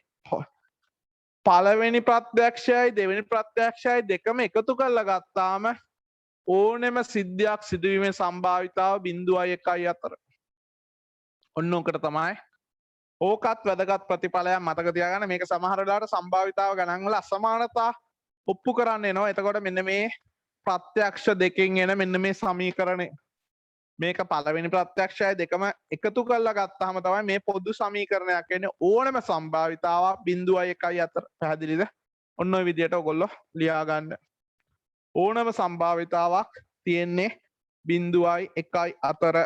පළවෙනි ප්‍රත්‍යක්ෂයයි දෙවෙනි ප්‍රත්‍යක්ෂයයි දෙකම එකතු කරලා ගත්තාම ඕනෙම සිද්ධියක් සිදුවීමේ සම්භාවිතාව 0.1 අතර. ඔන්න ඔකට තමයි ඕකත් වැදගත් ප්‍රතිඵලයක් මතක තියාගන්න. මේක සමහර වෙලාවට සම්භාවිතාව ගණන් වල අසමානතා ඔප්පු කරන්න එනවා. එතකොට මෙන්න මේ ප්‍රත්‍යක්ෂ දෙකෙන් එන මෙන්න මේ සමීකරණය මේක පළවෙනි ප්‍රත්‍යක්ෂයයි දෙකම එකතු කරලා ගත්තාම තමයි මේ පොදු සමීකරණයක් එන්නේ. ඕනෙම සම්භාවිතාවක් 0.1 අතර. පැහැදිලිද? ඔන්න ඔය විදිහට ඔයගොල්ලෝ ලියා ගන්න. ඕනම සම්භාවිතාවක් තියෙන්නේ 0.1 අතර.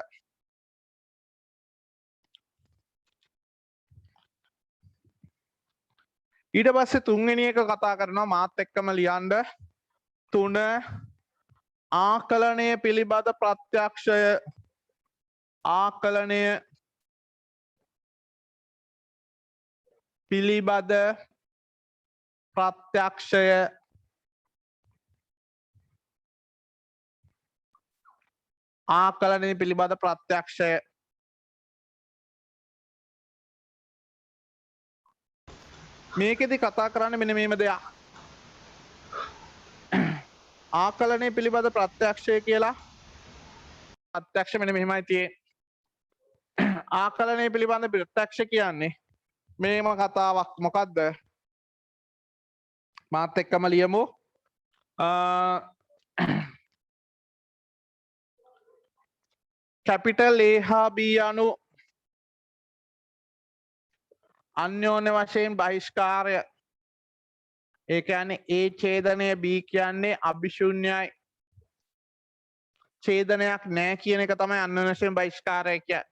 ඊට පස්සේ තුන්වෙනි එක කතා කරනවා මාත් එක්කම ලියන්න. 3 ආකලනය පිළිබඳ ප්‍රත්‍යක්ෂය. ආකලනය පිළිබඳ ප්‍රත්‍යක්ෂය. ආකලනය පිළිබඳ ප්‍රත්‍යක්ෂය. මේකෙදි කතා කරන්න මෙන්න මේම දෙයක්. ආකලනය පිළිබඳ ප්‍රත්‍යක්ෂය කියලා ප්‍රත්‍යක්ෂ මෙන්න මෙහෙමයි තියෙන්නේ. ආකලනය පිළිබඳ ප්‍රත්‍යක්ෂ කියන්නේ මේම කතාවක්. මොකද්ද? මාත් එක්කම ලියමු. කැපිටල් A හා B අනු අන්‍යෝන්‍ය වශයෙන් බහිෂ්කාරය. ඒ කියන්නේ A ඡේදනය B කියන්නේ අභිශුන්‍යයි. ඡේදනයක් නැහැ කියන එක තමයි අන්‍යෝන්‍ය වශයෙන් බහිෂ්කාරය කියන්නේ.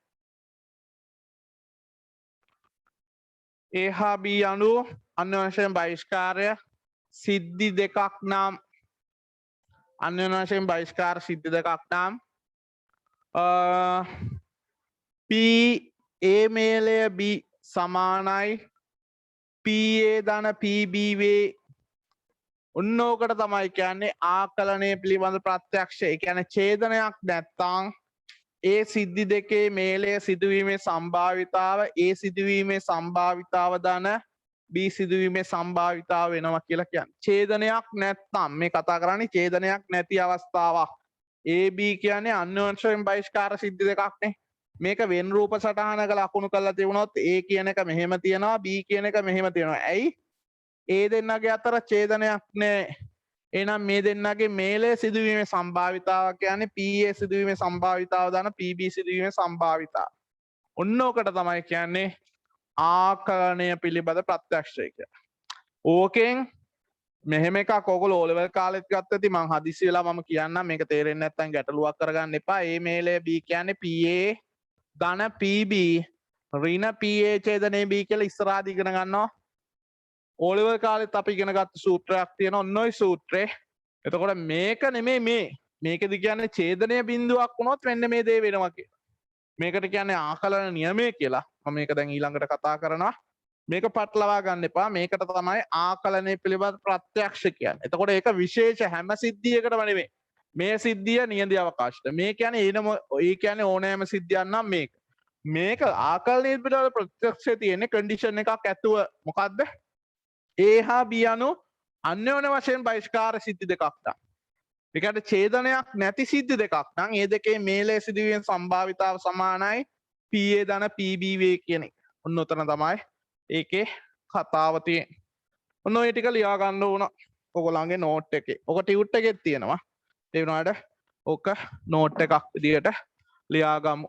A හා B අනු අන්‍යෝන්‍ය වශයෙන් බහිෂ්කාරය සිද්ධි දෙකක් නම් අන්‍යෝන්‍ය වශයෙන් බහිෂ්කාර සිද්ධි දෙකක් නම් P A මේලය B සමානයි PA ධන PB වේ. ඔන්න ඕකට තමයි කියන්නේ ආකලනය පිළිබඳ ප්‍රත්‍යක්ෂය. ඒ කියන්නේ ඡේදනයක් නැත්තම් ඒ සිද්ධි දෙකේ මේලය සිදුවීමේ සම්භාවිතාව A සිදුවීමේ සම්භාවිතාව ධන B සිදුවීමේ සම්භාවිතාව වෙනවා කියලා කියන්නේ. ඡේදනයක් නැත්තම් මේ කතා කරන්නේ ඡේදනයක් නැති අවස්ථාවක්. AB කියන්නේ අන්‍යෝන්‍ය වශයෙන් බහිෂ්කාර සිද්ධි දෙකක් නේ. මේක වෙන් රූප සටහනක ලකුණු කරලා තිබුණොත් A කියන එක මෙහෙම තියෙනවා B කියන එක මෙහෙම තියෙනවා. ඇයි? A දෙන්නගේ අතර ඡේදනයක් නැහැ. එහෙනම් මේ දෙන්නගේ මේලය සිදුවීමේ සම්භාවිතාව කියන්නේ PA සිදුවීමේ සම්භාවිතාව දාන PB සිදුවීමේ සම්භාවිතාව. ඔන්න ඔකට තමයි කියන්නේ ආකලනය පිළිබඳ ප්‍රත්‍යක්ෂය කියලා. ඕකෙන් මෙහෙම එකක් ඕගොල්ලෝ O level කාලෙත් ගත්තති මං හදිස්සි වෙලා මම කියන්නම් මේක තේරෙන්නේ නැත්නම් ගැටලුවක් කරගන්න එපා. A මේලය B කියන්නේ PA ධන PB ඍණ PA ඡේදනයේ B කියලා ඉස්සරහට ඉගෙන ගන්නවා. O level කාලෙත් අපි ඉගෙන ගත්ත සූත්‍රයක් තියෙනවා. ඔන්න ඔය සූත්‍රේ. එතකොට මේක නෙමෙයි මේ. මේකෙදි කියන්නේ ඡේදනීය බිඳුවක් වුණොත් මෙන්න මේ දේ වෙනවා කියලා. මේකට කියන්නේ ආකලන නියමය කියලා. මම මේක දැන් ඊළඟට කතා කරනවා. මේක පටලවා ගන්න එපා. මේකට තමයි ආකලනය පිළිබඳ ප්‍රත්‍යක්ෂ කියන්නේ. එතකොට ඒක විශේෂ හැම සිද්ධියකටම නෙමෙයි. මේ සිද්ධිය නියඳි අවකාශයට. මේ කියන්නේ ඒ කියන්නේ ඕනෑම සිද්ධියක් නම් මේක. මේක ආකලනය පිළිබඳ ප්‍රත්‍යක්ෂයේ තියෙන කන්ඩිෂන් එකක් ඇතුව මොකද්ද? A හා B අනු අන්‍යෝන්‍ය වශයෙන් බහිෂ්කාර සිද්ධි දෙකක් තමයි. ඒකට ඡේදනයක් නැති සිද්ධි දෙකක් නම් ඒ දෙකේ මේලේ සිදුවීම සම්භාවිතාව සමානයි PA ධන PBV කියන එක. ඔන්න ඔතන තමයි ඒකේ කතාව තියෙන්නේ. ඔන්න ඔය ටික ලියා ගන්න ඕන ඔයගොල්ලන්ගේ නෝට් එකේ. ඔක ටියුට් එකෙත් තියෙනවා. ඒ වුණාට ඕක නෝට් එකක් විදියට ලියා ගමු.